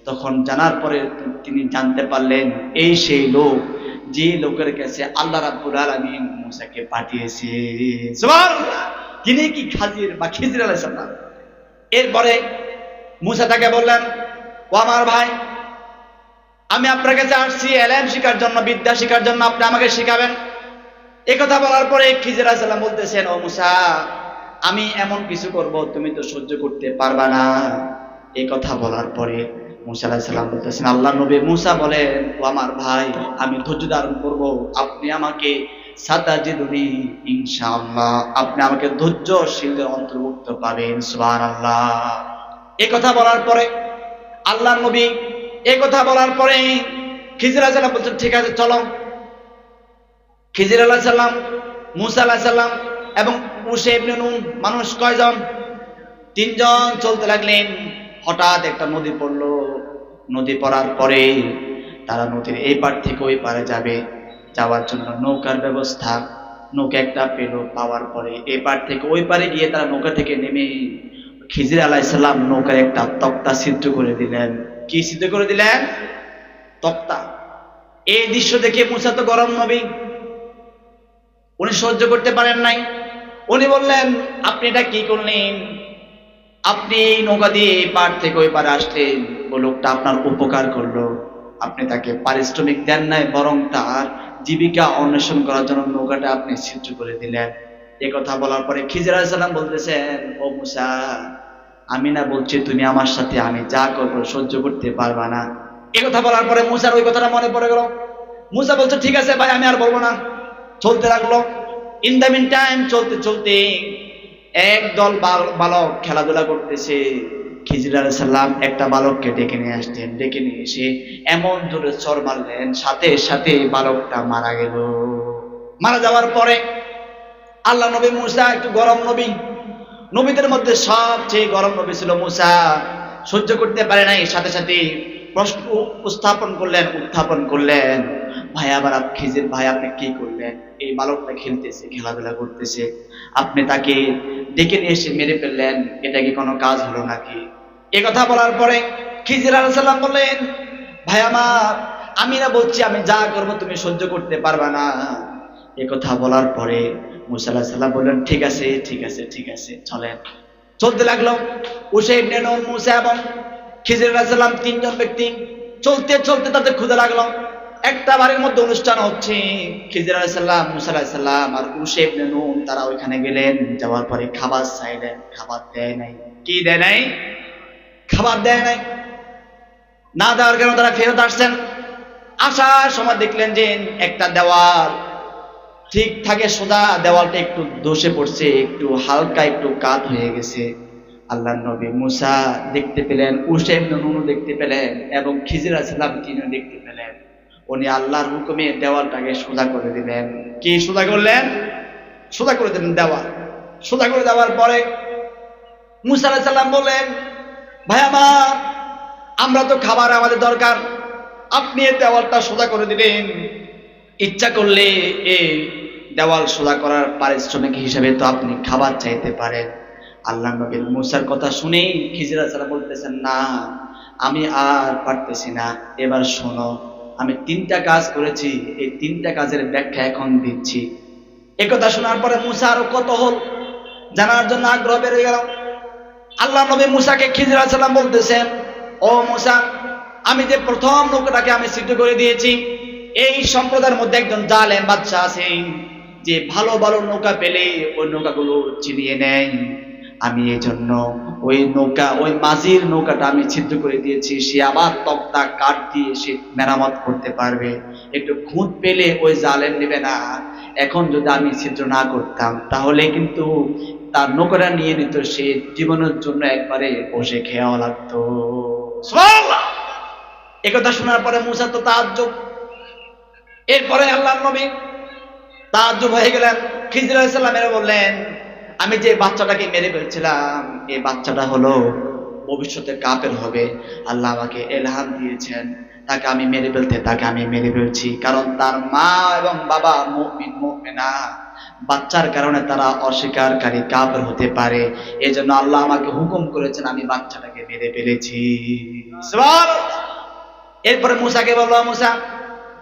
তখন জানার পরে তিনি জানতে পারলেন এই সেই লোক যে লোকের কাছে আল্লাহ রাব্বুল আলামিন মুসাকে পাঠিয়েছে। সুবহানাল্লাহ! তিনি কি খাজির বা খিজির আলাইহিস সালাম। এরপরে মুসা তাকে বললেন, ও আমার ভাই, আমি আপনার কাছে আসছি এলেম শিখার জন্য, বিদ্যা শিখার জন্য, আপনি আমাকে শিখাবেন। এই কথা বলার পরে খিজির আলাইহিস সালাম বলতেছেন, ও মুসা, আমি এমন কিছু করব তুমি তো সহ্য করতে পারবা না। এই কথা বলার পরে মুসা আলাইহিস সালাম বলতেছেন, আল্লাহ নবী মুসা বলেন, ও আমার ভাই, আমি ধৈর্য ধারণ করব, আপনি আমাকে সাতাজিদুনি ইনশাআল্লাহ, আপনি আমাকে ধৈর্যশীলদের অন্তর্ভুক্ত পাবেন। সুবহানাল্লাহ। এই কথা বলার পরে আল্লাহ নবী এই কথা বলার পরে খিজির আলাইহিস সালাম বলছেন, ঠিক আছে চলো। খিজির আলাইহিস সালাম, মুসা আলাইহিস সালাম এবং ইউশা ইবনে নুন, মানুষ কয়জন? তিনজন চলতে লাগলেন। হঠাৎ একটা নদী পড়লো। নদী পড়ার পরে তারা নদীর এই পার থেকে ওই পারে যাবে, যাওয়ার জন্য নৌকার ব্যবস্থা। নৌকা একটা পেল, পাওয়ার পরে এই পার থেকে ওই পারে গিয়ে তারা নৌকা থেকে নেমে খিজির আলাইহিস সালাম নৌকার একটা তক্তা ছিদ্র করে দিলেন। কি ছিদ্র করে দিলেন? তক্তা। এই দৃশ্য দেখে মুসা তো গরম নবী, উনি সহ্য করতে পারেন নাই। উনি বললেন, আপনি এটা কি করলেন? আপনি নৌকা দিয়ে এই পার থেকে ওই পারে আসলেন, ও লোকটা আপনার উপকার করলো, আপনি তাকে পারিশ্রমিক দেন নাই, বরং তার জীবিকা অন্বেষণ করার জন্য নৌকাটা আপনি ছিদ্র করে দিলেন। এ কথা বলার পরে খিজির আলাইহিস সালাম বলতেছেন, ও মুসা, আমি না বলছি তুমি আমার সাথে আমি যা করবো সহ্য করতে পারবা না। এ কথা বলার পরে মুসার ওই কথাটা মনে পড়ে গেল। মুসা বলছে, ঠিক আছে ভাই, আমি আর বলবো না। চলতে লাগলো। ইন দ্য মিন টাইম, চলতে চলতে একদল বালক খেলাধুলা করতেছে। খিজির আলাইহিস সালাম একটা বালককে ডেকে নিয়ে আসতেন। ডেকে নিয়ে এসে এমন জোরে চড় মারলেন, সাথে সাথে বালকটা মারা গেল। মারা যাওয়ার পরে আল্লাহ নবী মুসা একটু গরম নবী, নবীদের মধ্যে সবচেয়ে গরম নবী ছিল মুসা। সহ্য করতে পারে নাই, সাথে সাথে প্রশ্ন উত্থাপন করলেন, ভাই আবার খিজির ভাই, আপনি কি করলেন? এই বালকটা খেলতেছে, খেলাধুলা করতেছে, আপনি তাকে ডেকে নিয়ে এসে মেরে ফেললেন, এটা কি কোনো কাজ হলো নাকি? এ কথা বলার পরে খিজির আলাইহিস সালাম বললেন, ভাই আমার, আমি না বলছি আমি যা করব তুমি সহ্য করতে পারবা না। এ কথা বলার পরে মুসা আলাইহিস সালাম বললেন, ঠিক আছে ঠিক আছে ঠিক আছে, চলেন। চলতে লাগলো। ইউশা ইবনে নুন, মুসা এবং খিজির আলাইহিস সালাম, তিনজন ব্যক্তি চলতে চলতে তাদের ক্ষুধা লাগলো। একটা বাড়ির মধ্যে অনুষ্ঠান হচ্ছে। খিজির আলাইহিস সালাম, মুসা আলাইহিস সালাম আর ইউশা ইবনে নুন তারা ওইখানে গেলেন। যাওয়ার পরে খাবার চাইলেন, খাবার দেয় নাই। কি দেয় নাই? খাবার দেয় নাই। না দেওয়ার কারণে তারা ফেরত আসছেন। আসার সময় দেখলেন যে একটা দেওয়াল ঠিক থাকে সোজা, দেওয়ালটা একটু ধসে পড়ছে, একটু হালকা একটু কাত হয়ে গেছে। আল্লাহর নবী মুসা দেখতে পেলেন, ইউশা ইবনে নুন দেখতে পেলেন এবং খিজির আলাইহিস সালাম তিনিও দেখতে পেলেন। উনি আল্লাহর হুকুমে দেওয়ালটাকে সোজা করে দিলেন। কি সোজা করলেন? সোজা করে দিলেন দেওয়াল। সোজা করে দেওয়ার পরে মুসা আলাইহিস সালাম বললেন, ভাই আমার, আমরা তো খাবার আমাদের দরকার, আপনি এই দেওয়ালটা সোজা করে দিলেন, ইচ্ছা করলে এই দেওয়াল সোজা করার পারিশ্রমিক হিসেবে তো আপনি খাবার চাইতে পারেন। আল্লাহ নবী মুসার কথা শুনেই খিজির আলাইহিস সালাম বলতেছেন, না আমি আর পারতেছি না, এবার শোনো, আমি তিনটা কাজ করেছি, এই তিনটা কাজের ব্যাখ্যা এখন দিচ্ছি। এই কথা শোনার পরে মুসা আরো কৌতূহল জানার জন্য আগ্রহ বেড়ে গেল। আল্লাহ নবী মুসাকে খিজির আলাইহিস সালাম বলতেছেন, ও মুসা, আমি যে প্রথম নৌকাটাকে আমি সিদ্ধ করে দিয়েছি, এই সম্প্রদায়ের মধ্যে একজন জালেম বাদশা আছে, যে ভালো ভালো নৌকা পেলে ওই নৌকাগুলো ছিনিয়ে নেয়। আমি এই জন্য ওই নৌকা, ওই মাঝির নৌকাটা আমি ছিদ্র করে দিয়েছি। সে আবার তক্তা কাঠ দিয়ে সে মেরামত করতে পারবে। একটু খুঁত পেলে ওই জালেম নেবে না। এখন যদি আমি ছিদ্র না করতাম তাহলে কিন্তু তার নৌকাটা নিয়ে নিত, সে জীবনের জন্য একবারে বসে খেয়াও লাগতো। সুবহানাল্লাহ। একথা শোনার পরে মুসা তো তাজ্জুব। এরপরে আল্লাহর নবী তাজ্জুব হয়ে গেলেন। খিজির আলাইহিস সালাম বললেন, আমি যে বাচ্চাটাকে মেরে ফেলছিলাম, এই বাচ্চাটা হলো ভবিষ্যতে কাফের হবে, আল্লাহ আমাকে এলহাম দিয়েছেন, তাকে আমি মেরে ফেলতে, তাকে আমি মেরে ফেলছি। কারণ তার মা এবং বাবা মুমিন মুমিনা, বাচ্চার কারণে তারা অস্বীকারী কাফের হতে পারে, এজন্য আল্লাহ আমাকে হুকুম করেছেন, আমি বাচ্চাটাকে মেরে ফেলেছি। সুবহানাল্লাহ। এরপরে মুসাকে বলল, মুসা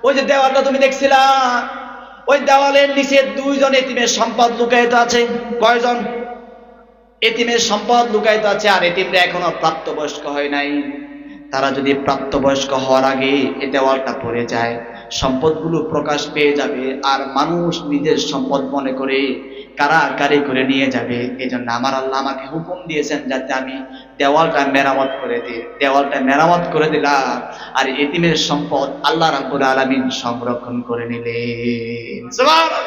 ওই যে দেওয়ালটা তুমি দেখছিলা, ওই দেওয়ালের নিচে 2 জন এতিমের সম্পদ লুকায়িত আছে। কয়জন? এতিমের সম্পদ লুকায়িত আছে, আর এতিমরা এখনো প্রাপ্তবয়স্ক হয় নাই। তারা যদি প্রাপ্তবয়স্ক হওয়ার আগে এই দেওয়ালটা পড়ে যায়, সম্পদগুলো প্রকাশ পেয়ে যাবে, আর মানুষ নিজের সম্পদ মনে করে কারাকারি করে নিয়ে যাবে। এই জন্য আমার আল্লাহ আমাকে হুকুম দিয়েছেন যাতে আমি দেওয়ালটা মেরামত করে দিই। দেওয়ালটা মেরামত করে দিলাম, আর এতিমের সম্পদ আল্লাহ রাব্বুল আলামিন সংরক্ষণ করে নিলেন। সুবহানাল্লাহ।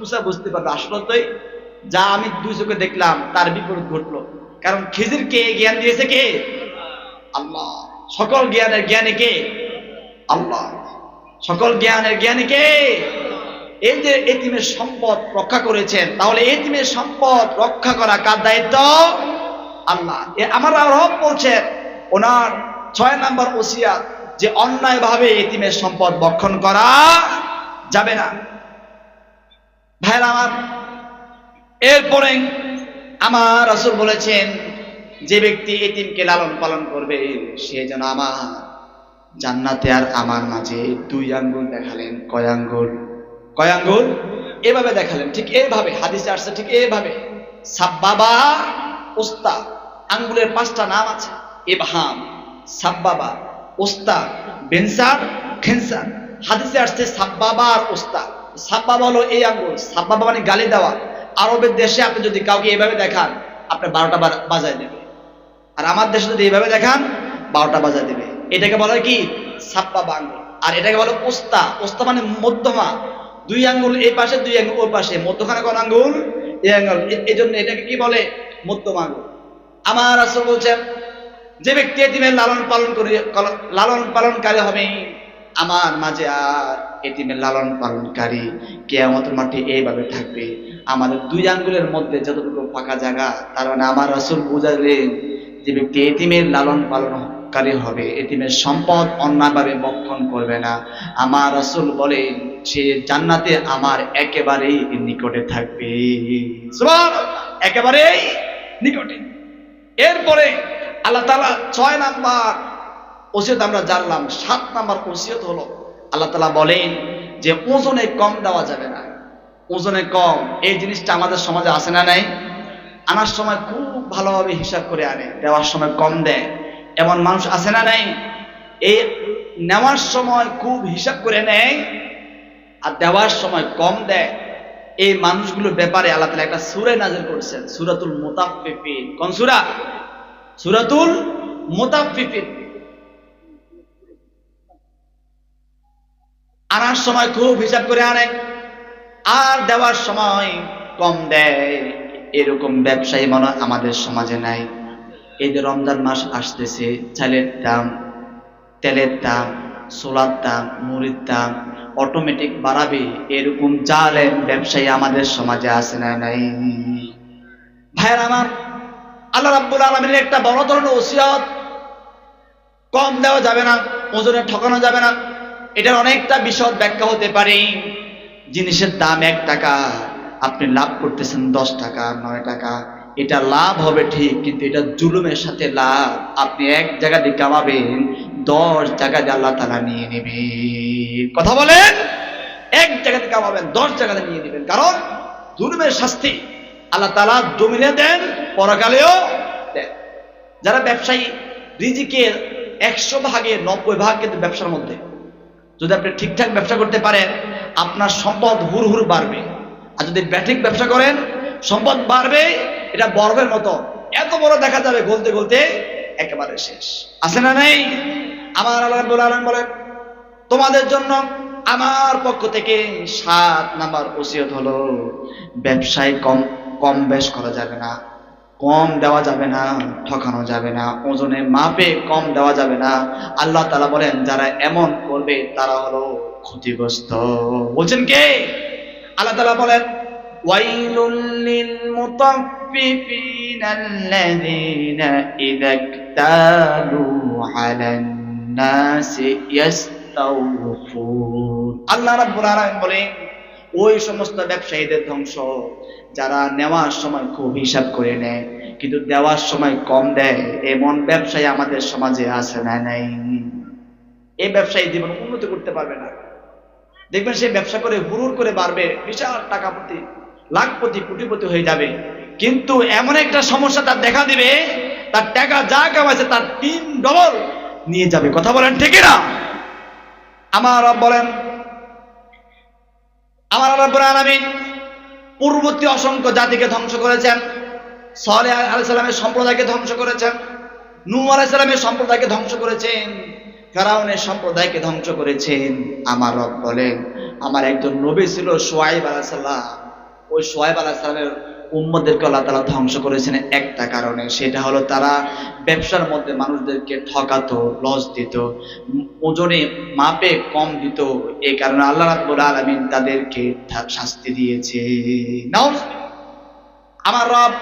মুসা বুঝতে পারলো আসলে তো যা আমি 2 চোখে দেখলাম তার বিপরীত ঘটলো। কারণ খিজিরকে জ্ঞান দিয়েছে কে? আল্লাহ। সকল জ্ঞানের জ্ঞানী কে? আল্লাহ। সকল জ্ঞানের জ্ঞানী কে? এই যে এতিমের সম্পদ রক্ষা করেছেন, তাহলে এতিমের সম্পদ রক্ষা করা কার দায়িত্ব? আল্লাহ। আমার রব বলছেন ওনার 6 নম্বর ওসিয়াত যে অন্যায়ভাবে এতিমের সম্পদ ভক্ষণ করা যাবে না। ভাইরা আমার, এরপরে আমার রাসূল বলেছেন যে ব্যক্তি এতিমকে লালন পালন করবে সে যেন আমার জান্নাতে আর আমার মাঝে 2 আঙ্গুল দেখালেন। কয় আঙ্গুল? কয় আঙ্গুল? এভাবে দেখালেন, ঠিক এইভাবে হাদিসে আসছে, ঠিক এইভাবে। সাব্বাবা, উস্তা, আঙ্গুলের 5টা নাম আছে। ইবহাম, সাব্বাবা, উস্তা, বেনসার, খেনসার। হাদিসে আসছে সাব্বাবা আর উস্তা। সাব্বাবা হলো এই আঙ্গুল, সাব্বাবা মানে গালি দেওয়া। আরবের দেশে আপনি যদি কাউকে এইভাবে দেখান, আপনার 12টা বাজায় দেবে, আর আমার দেশে যদি এইভাবে দেখান 12টা বাজায় দেবে। এটাকে বলা হয় কি? সাব্বাবা আঙ্গুল। আর এটাকে বলে উস্তা। উস্তা মানে মধ্যমা, 2 আঙ্গুল এই পাশে, 2 আঙ্গুল ওই পাশে, মধ্যখানে কোন আঙ্গুল? এই আঙ্গুল। এই জন্য এটাকে কি বলে? মধ্যমা আঙ্গুল। আমার রাসূল বলছেন যে ব্যক্তি এতিমের লালন পালনকারী হবে আমার মাঝে, আর এতিমের লালন পালনকারী কিয়ামতের মাঠে এইভাবে থাকবে। আমাদের 2 আঙ্গুলের মধ্যে যতটুকু ফাঁকা জায়গা, তার মানে আমার রাসূল বুঝালেন যে ব্যক্তি এতিমের লালন পালনকারী হবে, এতিমের সম্পদ অন্যায়ভাবে ভক্ষণ করবে না, আমার রাসূল বলেন সে জান্নাতে আমার একেবারেই নিকটে থাকবে। সুবহানাল্লাহ। একেবারেই নিকটে। এরপরে আল্লাহ তাআলা 6 নাম্বার ওসিয়ত আমরা জানলাম। 7 নাম্বার ওসিয়ত হলো আল্লাহ তাআলা বলেন যে ওজনে কম দেওয়া যাবে না। ওজনে কম এই জিনিসটা আমাদের সমাজে আছে না নাই? আনার সময় খুব ভালোভাবে হিসাব করে আনে, দেওয়ার সময় কম দেয়, এমন মানুষ আছে না নাই? এই নেওয়ার সময় খুব হিসাব করে নেয় আর দেওয়ার সময় কম দেয়, এই মানুষগুলোর ব্যাপারে আল্লাহ তাআলা একটা সূরা নাযিল করেছেন, সূরাতুল মুতাফফিফিন। কোন সূরা? সূরাতুল মুতাফফিফিন। আনার সময় খুব হিসাব করে আনে আর দেওয়ার সময় কম দেয়, এরকম ব্যবসায়ী মনে আমাদের সমাজে নাই। এই যে রমজান মাস আসতেছে, চালের দাম, তেলের দাম, সোলার দাম, মুড়ির দাম অটোমেটিক বাড়াবে, এরকম জালেম ব্যবসায়ী আমাদের সমাজে আছে না নাই? ভাইয়ের আমার, আল্লাহ রাব্বুল আলামিনের একটা বড় ধরনের ওসিয়ত, কম দেওয়া যাবে না, ওজনে ঠকানো যাবে না। এটার অনেকটা বিশদ ব্যাখ্যা হতে পারে। জিনিসের দাম 1 টাকা, আপনি লাভ করতেছেন 10 টাকা, 9 টাকা, এটা লাভ হবে ঠিক, কিন্তু এটা জুলুমের সাথে লাভ। আপনি 1 জায়গা দিয়ে কামাবেন, 10 জায়গা দিয়ে আল্লাহ তাআলা নিয়ে নেবে। কথা বলেন? 1 জায়গা দিয়ে কামাবেন, 10 জায়গা দিয়ে নিয়ে নেবেন। কারণ জুলুমের শাস্তি আল্লাহ তাআলা জমিনে দেন, পরকালেও দেন। যারা ব্যবসায়ী, রিজিকের 100 ভাগে 90 ভাগ কিন্তু ব্যবসার মধ্যে। যদি আপনি ঠিকঠাক ব্যবসা করতে পারেন, আপনার সম্পদ হুড় বাড়বে। আর যদি ব্যাঠিক ব্যবসা করেন, সম্পদ বাড়বে, এটা বরফের মতো, এত বড় দেখা যাবে, গলতে গলতে একেবারে শেষ। আছে না নাই? আমার আল্লাহ রাব্বুল আলামিন বলেন তোমাদের জন্য আমার পক্ষ থেকে 7 নাম্বার ওসিয়ত হলো ব্যবসায় কম বেশ করা যাবে না, কম দেওয়া যাবে না, ঠকানো যাবে না, ওজনে মাপে কম দেওয়া যাবে না। আল্লাহ তাআলা বলেন যারা এমন করবে তারা হলো ক্ষতিগ্রস্ত। বলছেন কে? আল্লাহ তাআলা বলেন ওয়াইলুল লিল মুতাফফিফিনা ইযা ইকতালু আলান নাসি ইস্তাওফুন। আল্লাহ রাব্বুল আলামিন বলেন, ওই সমস্ত ব্যবসায়ীদের ধ্বংস যারা নেওয়ার সময় খুব হিসাব করে নেয় কিন্তু দেওয়ার সময় কম দেয়। এমন ব্যবসায়ী আমাদের সমাজে আছে না নাই? এই ব্যবসায়ী জীবন উন্নতি করতে পারবে না। দেখবেন সে ব্যবসা করে হুড়ুর করে বাড়বে, বিশাল টাকাপতি, লাখপতি, কোটিপতি হয়ে যাবে, কিন্তু এমন একটা সমস্যা তার দেখা দিবে, তার টাকা যা কামাইছে তার 3 ডবল নিয়ে যাবে। কথা বলেন ঠিক না? আমার রব বলেন, আমার রব্বুল আলামিন পূর্ববর্তী অসংখ্য জাতিকে ধ্বংস করেছেন। সালেহ আলাইহিস সালামের সম্প্রদায়কে ধ্বংস করেছেন, নূহ আলাইহিস সালামের সম্প্রদায়কে ধ্বংস করেছেন, ফেরাউনের সম্প্রদায়কে ধ্বংস করেছেন। আমার রব বলেন, আমার একজন নবী ছিল শুআয়ব আলাইহিস সালাম, ওই শুআয়ব আলাইহিস সালামের উম্মতদেরকে আল্লাহ তাআলা ধ্বংস করেছেন একটা কারণে, সেটা হলো তারা ব্যবসার মধ্যে মানুষদেরকে ঠকাতো, লস দিত, ওজনে মাপে কম দিত। এই কারণে আল্লাহ রাব্বুল আলামিন তাদেরকে শাস্তি দিয়েছে। আমার রব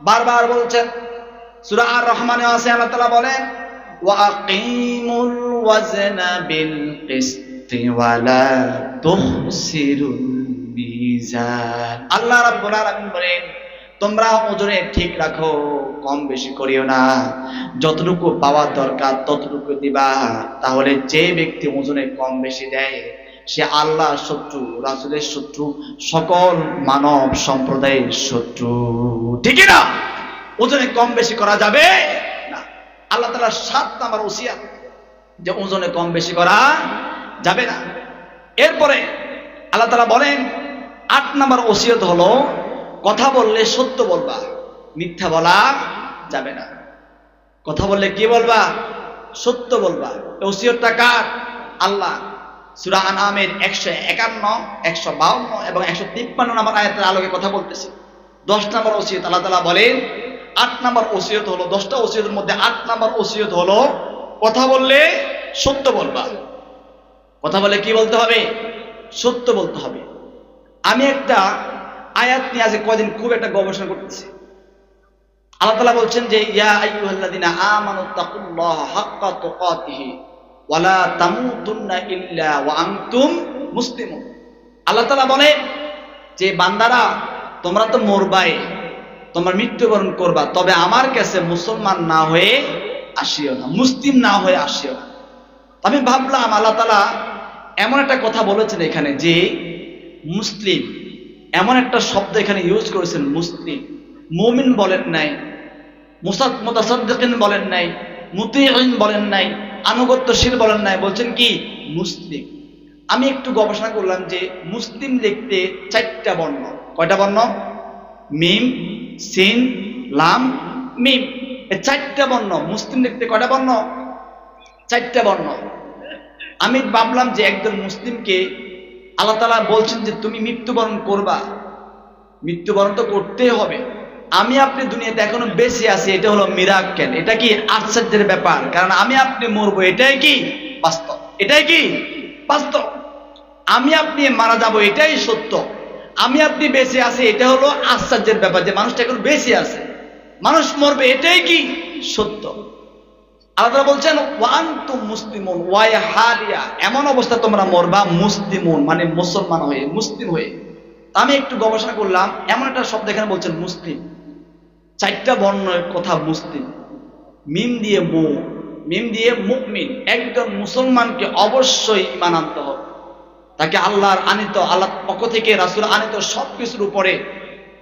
বারবার বলছেন, সূরা আর রহমানে আছে, আল্লাহ তাআলা বলেন, ওয়া আকিমুল ওয়াজনা বিল কিসতি ওয়া লা তুখসিরুল মিজান। আল্লাহ রাব্বুল আলামিন বলেন, তোমরা ওজনে ঠিক রাখো, কম বেশি করিও না, যতটুকু পাওয়ার দরকার ততটুকু দিবা। তাহলে যে ব্যক্তি ওজনে কম বেশি দেয় সে আল্লাহর শত্রু, রাসূলের শত্রু, সকল মানব সম্প্রদায়ের শত্রু। ঠিক না? ওজনে কম বেশি করা যাবে না। আল্লাহ তাআলা 7 নাম্বার ওসিয়ত যে ওজনে কম বেশি করা যাবে না। এরপরে আল্লাহ তাআলা বলেন 8 নাম্বার ওসিয়ত হলো, কথা বললে সত্য বলবা, মিথ্যা বলা যাবে না। কথা বললে কি বলবা? সত্য বলবা। ওসিয়তটা কার? আল্লাহ। সূরা আনআমের 151, 152 এবং 153 নম্বর আয়াতের আলোকে কথা বলতেছি। 10 নম্বর ওসিয়ত আল্লাহ তাআলা বলেন, 8 নম্বর ওসিয়ত হলো, 10টা ওসিয়তের মধ্যে 8 নম্বর ওসিয়ত হলো কথা বললে সত্য বলবা। কথা বলে কি বলতে হবে? সত্য বলতে হবে। আমি একটা আয়াত নিয়ে আজ কয়দিন খুব একটা গবেষণা করতেছি। আল্লাহ তাআলা বলছেন যে, ইয়া আইয়ুহাল্লাযিনা আমানুত্তাকুল্লাহা হাক্কা তুকাতিহি ওয়া লা তামুতুন্না ইল্লা ওয়া আনতুম মুসলিমুন। আল্লাহ তাআলা বলেন যে, বান্দারা তোমরা তো মরবাই, তোমরা মৃত্যুবরণ করবা, তবে আমার কাছে মুসলমান না হয়ে আসিও না, মুসলিম না হয়ে আসিও না। আমি ভাবলাম আল্লাহ তাআলা এমন একটা কথা বলেছেন এখানে যে মুসলিম, এমন একটা শব্দ এখানে ইউজ করেছেন মুসলিম। মুমিন বলেন নাই, মুতাসাদ্দিকিন বলেন নাই, মুতিঈন বলেন নাই, আনুগত্যশীল বলেন নাই, বলছেন কি? মুসলিম। আমি একটু গবেষণা করলাম যে মুসলিম লিখতে 4টা বর্ণ। কয়টা বর্ণ? মিম, সিন, লাম, মিম, এই 4টা বর্ণ। মুসলিম লিখতে কয়টা বর্ণ? 4টা বর্ণ। আমি ভাবলাম যে একজন মুসলিমকে আল্লাহ তাআলা বলছেন যে তুমি মৃত্যুবরণ করবা, মৃত্যুবরণ তো করতেই হবে। আমি আপনি দুনিয়াতে এখনো বেঁচে আছি, এটা হলো মিরাক্কেল, এটা কি আশ্চর্যের ব্যাপার, কারণ আমি আপনি মরবো, এটাই কি বাস্তব, এটাই কি বাস্তব। আমি আপনি মারা যাব, এটাই সত্য। আমি আপনি বেঁচে আছি, এটা হলো আশ্চর্যের ব্যাপার যে মানুষটা এখন বেঁচে আছে, মানুষ মরবে, এটাই কি সত্য। আল্লাহ তাআলা বলছেন ওয়া আনতুম মুসলিমুন ওয়া হালিয়া, এমন অবস্থা তোমরা মরবা মুসলিমুন মানে মুসলমান হয়ে, মুসলিম হয়ে। আমি একটু গবেষণা করলাম, এমন একটা শব্দ এখানে বলছেন মুসলিম, 4টা বর্ণের কথা মুসলিম। মিম দিয়ে মু, মিম দিয়ে মুমিন। একজন মুসলমানকে অবশ্যই ঈমান আনতে হবে, তাকে আল্লাহর আনিত, আল্লাহর পক্ষ থেকে রাসূল আনিত সবকিছুর উপরে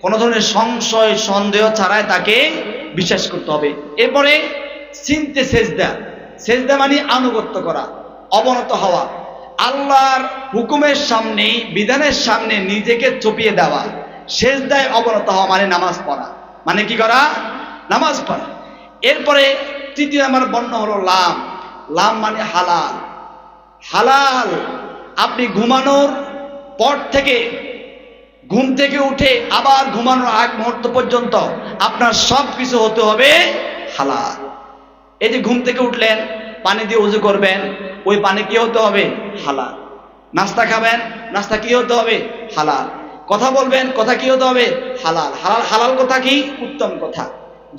কোনো ধরনের সংশয় সন্দেহ ছাড়াই তাকে বিশ্বাস করতে হবে। এরপরে সিনতে সেজদা, সেজদা মানে আনুগত্য করা, অবনত হওয়া, আল্লাহর হুকুমের সামনে, বিধানের সামনে নিজেকে চুপিয়ে দেওয়া। সেজদায় অবনত হওয়া মানে নামাজ পড়া, মানে কি করা? নামাজ পড়া। এরপরে 3য় নাম্বার বর্ণ হলো লাম, লাম মানে হালাল। হালাল, আপনি ঘুমানোর পর থেকে, ঘুম থেকে উঠে আবার ঘুমানোর আগ মুহূর্ত পর্যন্ত আপনার সব কিছু হতে হবে হালাল। এই যে ঘুম থেকে উঠলেন, পানি দিয়ে ওযু করবেন, ওই পানি কি হতে হবে? হালাল। নাস্তা খাবেন, নাস্তা কি হতে হবে? হালাল। কথা বলবেন, কথা কি হতে হবে? হালাল। হালাল হালাল কথা কি? উত্তম কথা,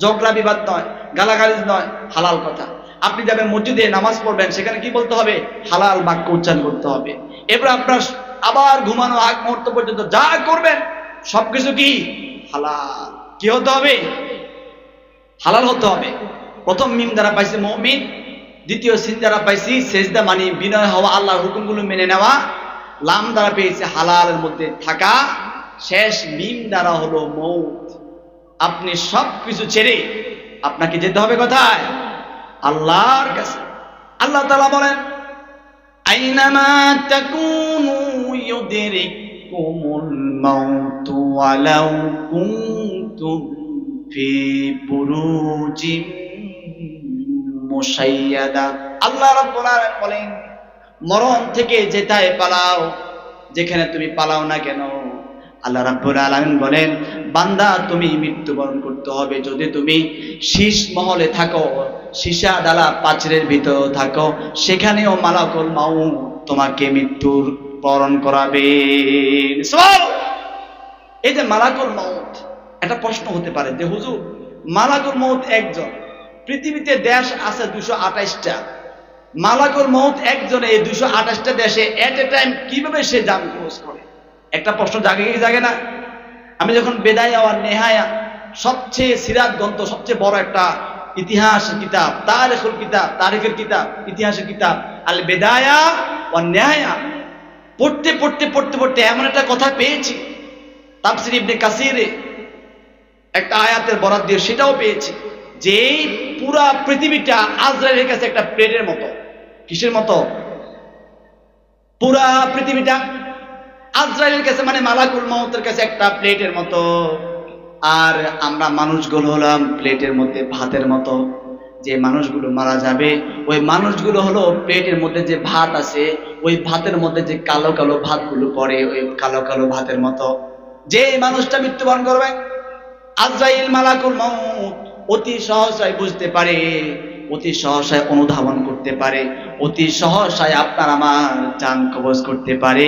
ঝগড়া বিবাদ নয়, গালাগালিজ নয়, হালাল কথা। আপনি যাবেন মসজিদে নামাজ পড়বেন, সেখানে কি বলতে হবে? হালাল বাক্য উচ্চারণ করতে হবে। এরপর আপনার আবার ঘুমানো আগ মুহূর্ত পর্যন্ত যা করবেন সবকিছু কি? হালাল। কি হতে হবে? হালাল হতে হবে। প্রথম মিম দ্বারা পাইছি মুমিন, দ্বিতীয় সিন দ্বারা পাইছি সেজদা, মানে বিনয় হওয়া, আল্লাহর হুকুমগুলো মেনে নেওয়া। লাম দ্বারা পেয়েছি হালালের মধ্যে থাকা। শেষ মিম দ্বারা হলো মৌত। আপনি সবকিছু ছেড়ে আপনাকে যেতে হবে কোথায়? আল্লাহর কাছে। আল্লাহ তাআলা বলেন, আইনামা তাকুনু ইউদরিকুমুল মাউতু ওয়ালাউ কুনতুম ফি বুরুজিন মুশাইয়াদা। আল্লাহ রাব্বুল আলামিন বলেন, মরণ থেকে যেটাই পালাও, যেখানে তুমি পালাও না কেন, আল্লাহ রাব্বুল আলামিন বলেন, বান্দা তুমি মৃত্যুবরণ করতে হবে। যদি তুমি শীষ মহলে থাকো, সীসা ডালা পাঁচিলের ভিতর থাকো, সেখানেও মালাকুল মাউত তোমাকে মৃত্যুর বরণ করাবে। এই যে মালাকুল মাউত, একটা প্রশ্ন হতে পারে যে হুজুর, মালাকুল মাউত একজন, পৃথিবীতে দেশ আছে 228টা, মালাকুল মাউত একজন, এই 228টা দেশে এট এ টাইম কিভাবে সে জান ক্রস করে? একটা প্রশ্ন জাগে কি জাগে না? আমি যখন বেদায়া ওয়া নেহায়া, সবচেয়ে সিরাত গ্রন্থ, সবচেয়ে বড় একটা ইতিহাস কিতাব, তারিখের কিতাব, ইতিহাসের কিতাব আল বেদায়া ওয়া নেহায়া পড়তে পড়তে পড়তে পড়তে এমন একটা কথা পেয়েছি, তাফসীর ইবনে কাসিরে একটা আয়াতের বরাত দিয়ে সেটাও পেয়েছি, যে পুরা পৃথিবীটা আজরাইলের কাছে একটা প্লেটের মতো। কিসের মতো? পুরা পৃথিবীটা আজরাইলের কাছে, মানে মালাকুল মাউতের কাছে একটা প্লেটের মতো। আর আমরা মানুষগুলো হলাম প্লেটের মধ্যে ভাতের মতো। যে মানুষগুলো মারা যাবে, ওই মানুষগুলো হলো প্লেটের মধ্যে যে ভাত আছে, ওই ভাতের মধ্যে যে কালো কালো ভাতগুলো পড়ে, ওই কালো কালো ভাতের মতো। যে মানুষটা মৃত্যুবরণ করবে, আজরাইল মালাকুল মাউত অতি সহসায় বুঝতে পারে, অতি সহসায় অনুধাবন করতে পারে, অতি সহসায় আপনার আমার জান কবজ করতে পারে।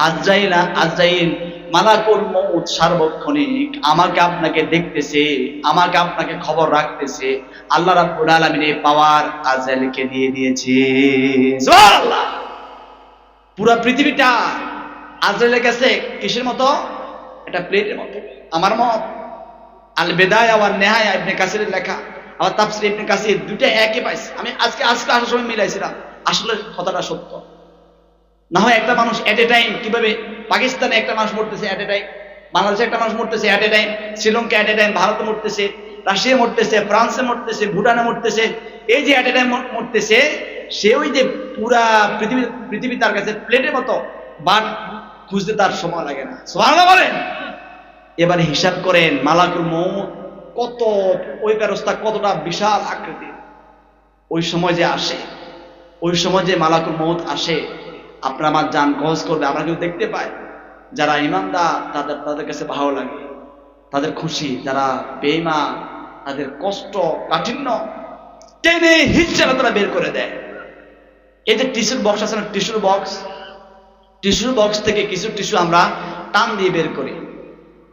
আজরাইল মালাকুল মাউত সার্বক্ষণিক আমাকে আপনাকে দেখতেছে, আমাকে আপনাকে খবর রাখতেছে। আল্লাহ রাব্বুল আলামিন এই পাওয়ার আজরাইলকে দিয়ে দিয়েছে। সুবহানাল্লাহ। পুরো পৃথিবীটা আজরাইলের কাছে কিসের মতো? এটা প্লেটের মতো। আমার মত আল বেদায়া ওয়া নেহায়া ইবনে কাসিরের লেখা, আবার তাফসীর ইবনে কাসির, দুটো একই পাইছি। আমি আজকে আসার সময় মিলাইছিলাম, আসলে কথাটা সত্য। না হয় একটা মানুষ এট এ টাইম কিভাবে, পাকিস্তানে একটা মানুষ মরতেছে এট এ টাইম, বাংলাদেশে একটা মানুষ মরতেছে at a time, Sri Lanka at a time, ভারতে মরতেছে, রাশিয়া মরতেছে, ফ্রান্সে মরতেছে, ভুটানে মরতেছে। এই যে এট এ টাইম মরতেছে, সে ওই যে পুরা পৃথিবী তার কাছে প্লেটের মতো, বাট খুঁজতে তার সময় লাগে না। সুবহানাল্লাহ বলেন। এবারে হিসাব করেন মালাকুল মাউত কত, ওই ব্যবস্থা কতটা বিশাল আকৃতির। ওই সময় যে আসে, ওই সময় যে মালাকুল মাউত আসে, আপনার আমার জান কবজ করবে, আমরা কিন্তু দেখতে পাই। যারা ইমানদার তাদের কাছে ভালো লাগে, তাদের খুশি। যারা বেঈমান তাদের কষ্ট, কাঠিন্য টেনে হিচড়ে তারা বের করে দেয়। এই যে টিস্যুর বক্স আছে না, টিস্যুর বক্স থেকে কিছু টিস্যু আমরা টান দিয়ে বের করি।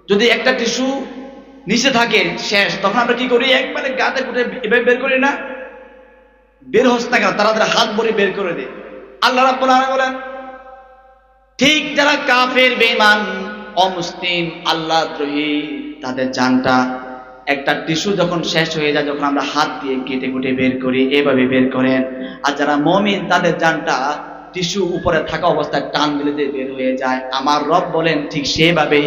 যদি একটা টিস্যু নিচে থাকে শেষ, তখন আমরা কি করি? একবারে গাতে কুটে এভাবে বের করি না? বের হচ্ছে না কেন? তারা হাত ভরে বের করে দেয়। আল্লাহ রাব্বুল আলামিন বলেন, ঠিক যারা কাফের, বেঈমান, অমুসলিম, আল্লাহদ্রোহী, তাদের জানটা একটা টিস্যু যখন শেষ হয়ে যায়, যখন আমরা হাত দিয়ে কেটে কুটে বের করি, এভাবে বের করেন। আর যারা মুমিন, তাদের জানটা টিস্যু উপরে থাকা অবস্থায় টান দিলে যে বের হয়ে যায়। আমার রব বলেন, ঠিক সেভাবে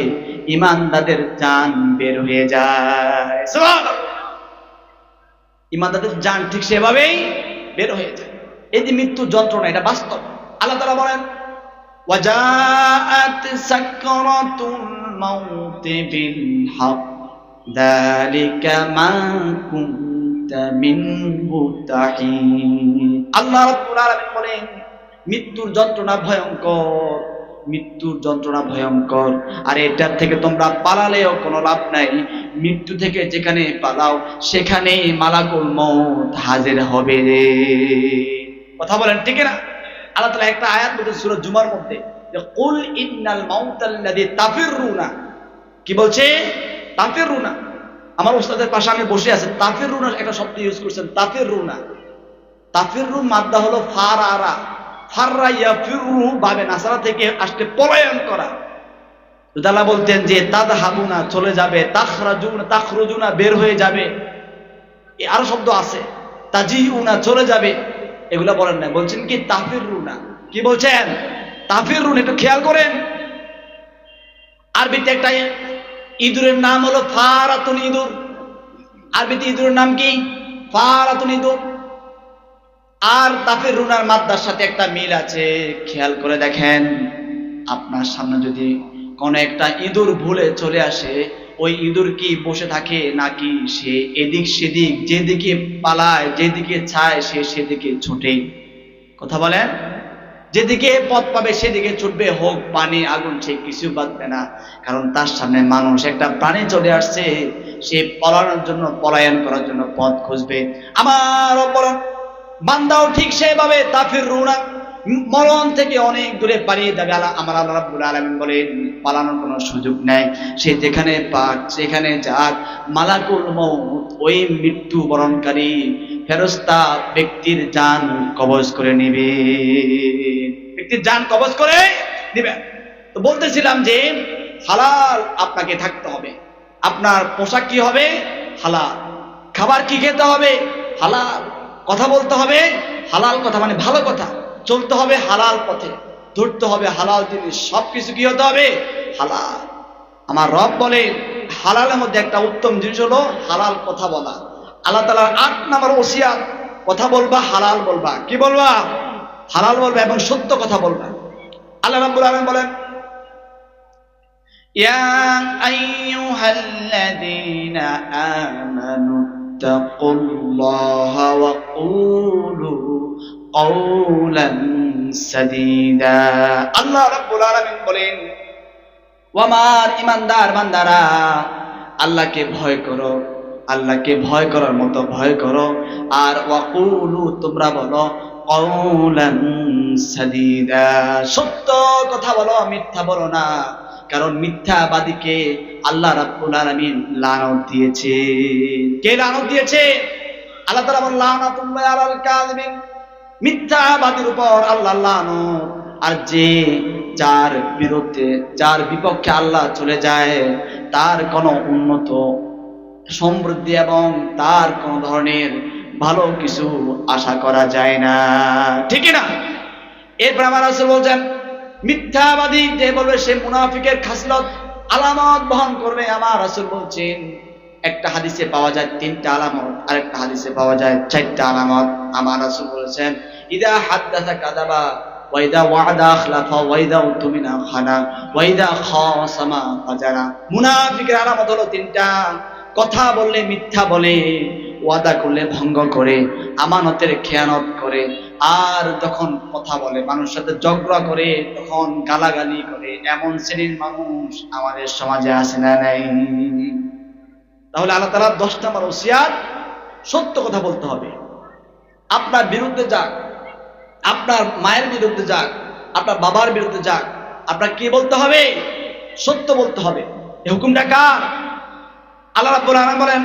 ইমানদারদের জান বের হয়ে যায়। সুবহানাল্লাহ। ইমানদারদের জান ঠিক সেভাবেই বের হয়ে যায়। এই যে মৃত্যু যন্ত্রণা, এটা বাস্তব। আল্লাহ তাআলা বলেন, ওয়াজাআত সাকরাতুল মাউতি বিল হক যালিকা মা কুনতা মিনহু তাহিদ। আল্লাহ রাব্বুল আলামিন বলেন, মৃত্যুর যন্ত্রণা ভয়ঙ্কর, মৃত্যুর যন্ত্রণা ভয়ঙ্কর। আর এটার থেকে তোমরা পালালেও কোনো লাভ নাই। মৃত্যু থেকে যেখানে পালাও, সেখানেই মালাকুল মউত হাজির হবে। কথা বলেন ঠিক না? আল্লাহ তাআলা একটা আয়াত বলছেন সূরা জুমার মধ্যে যে কুল ইন্নাল মাউতাল্লাযী তাফিরুনা, কি বলছে? তাফিরুনা। আমার ওস্তাদের পাশে আমি বসে আছি, তাফিরুনা একটা শব্দ ইউজ করছেন, তাফিরুনা। তাফিরু মাদ্দা হলো ফারারা, ফাররা ইয়াফিরু বাবে নাসারা থেকে আসলে পলায়ন করা। আল্লাহ বলতেন যে তাযহাবুনা চলে যাবে, তাখরাজুনা তাখরুজুনা বের হয়ে যাবে, আরো শব্দ আছে, তাজিউনা চলে যাবে, এগুলা বলেন না, বলছেন কি তাফিরুনা। কি বলছেন? তাফিরুন। একটু খেয়াল করেন, আরবিতে একটা ইঁদুরের নাম হলো ফারাতুন ইঁদুর। আরবিতে ইঁদুরের নাম কি? ফারাতুন ইঁদুর। আর তাফিরুনার মাদ্দার সাথে একটা মিল আছে, খেয়াল করে দেখেন। আপনার সামনে যদি কোন একটা ইঁদুর ভুলে চলে আসে, ওই ইঁদুর কি বসে থাকে নাকি সে এদিক সেদিক যেদিকে পালায়, যেদিকে চায় সে সেদিকে ছুটে? কথা বলেন। যেদিকে পথ পাবে সেদিকে ছুটবে, হোক পানি আগুন, সে কিছু বাঁধবে না, কারণ তার সামনে মানুষ, একটা প্রাণী চলে আসছে, সে পলানোর জন্য, পলায়ন করার জন্য পথ খুঁজবে। আমার বলেন বান্দাও ঠিক সেভাবে তাফিরুনা, মরণ থেকে অনেক দূরে পালিয়ে যাবে। আমার আল্লাহ রাব্বুল আলামিন বলেন পালানোর কোনো সুযোগ নেই, সে যেখানে পাক সেখানে যাক, মালাকুল মউত ওই মৃত্যু বরণকারী ফেরেশতা ব্যক্তির জান কবজ করে নেবে, ব্যক্তির জান কবজ করে নেবে। তো বলতেছিলাম যে হালাল আপনাকে থাকতে হবে। আপনার পোশাক কি হবে? হালাল। খাবার কি খেতে হবে? হালাল। কথা বলতে হবে হালাল কথা, মানে ভালো কথা। চলতে হবে হালাল পথে, ধরতে হবে হালাল জিনিস, সবকিছু কি হতে হবে? হালাল। আমার রব বলে হালালের মধ্যে একটা উত্তম জিনিস হলো হালাল কথা বলা। আল্লাহ তাআলার ৮ নম্বর ওসিয়াত, কথা বলবা হালাল বলবা। কি বলবা? হালাল বলবা এবং সত্য কথা বলবা। আল্লাহ রাব্বুল আলামিন বলেন ইয়া আইয়ুহাল্লাযীনা আমানু তাকুল্লাহা ওয়া কুলু কাওলান সাদীদা। আল্লাহ রাব্বুল আলামিন বলেন ও আমার ঈমানদার বান্দারা, আল্লাহকে ভয় করো, আল্লাহকে ভয় করার মতো ভয় করো, আর ওয়াকুলু তোমরা বলো কাওলান সাদীদা, সত্য কথা বলো, মিথ্যা বলো না, কারণ মিথ্যাবাদীকে আল্লাহ রাব্বুল আলামিন লানত দিয়েছে। কে লানত দিয়েছে? আল্লাহ তাআলা বলেন লানাতুল্লাহি আলাল কাযিবিন, মিথ্যাবাদীর উপর আল্লাহর লানত। আর যে যার বিরুদ্ধে, যার বিপক্ষে আল্লাহ চলে যায়, তার কোনো উন্নত সমৃদ্ধি এবং তার কোন ধরনের ভালো কিছু আশা করা যায় না, ঠিক না? এরপর আমার রাসূল বলছেন মিথ্যাবাদী যে বলবে সে মুনাফিকের খাসলত আলামত বহন করবে। আমার রাসূল বলছেন একটা হাদিসে পাওয়া যায় 3টা আলামত, আরেকটা হাদিসে পাওয়া যায় 4টা আলামত। আমার রাসূল বলেছেন ইদা হাদাসা কাযাবা ওয়া ইদা ওয়া'দা আখলাফা ওয়া ইদা উতমিনা খানা ওয়া ইদা খাসামা ফাজারা। মুনাফিকের আলামত হলো 3টা, কথা বললে মিথ্যা বলে, ওয়াদা করলে ভঙ্গ করে, আমানতের খেয়ানত করে, আর যখন কথা বলে মানুষের সাথে ঝগড়া করে, তখন গালাগালি করে। এমন শ্রেণীর মানুষ আমাদের সমাজে আছে না নাই? তাহলে আল্লাহ তাআলা 10 নম্বর ওসিয়াত, সত্য কথা বলতে হবে। আপনার বিরুদ্ধে যাক, আপনার মায়ের বিরুদ্ধে যাক, আপনার বাবার বিরুদ্ধে যাক, আপনার কি বলতে হবে? সত্য বলতে হবে। এই হুকুমটা কার? আল্লাহ রাব্বুল আলামিন বলেন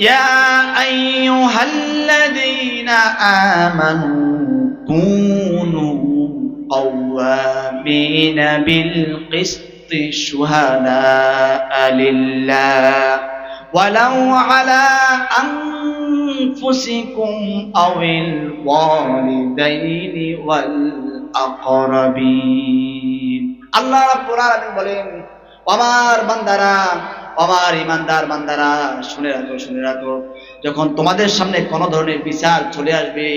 ইয়া আইয়ুহাল্লাযীনা আমানু কুনু কাওয়ামিনা বিল কিসতি শুহাদাআ লিল্লাহ ওয়ালাউ আলা আনফুসিকুম আওয়াল ওয়ালিদাইনি ওয়াল আকরাবিন। আল্লাহ রাব্বুল আলামিন বলেন আমার বান্দারা, আমার ঈমানদার বান্দারা, শুনে রাখো, শুনে রাখো, যখন তোমাদের সামনে কোন ধরনের বিচার চলে আসবে,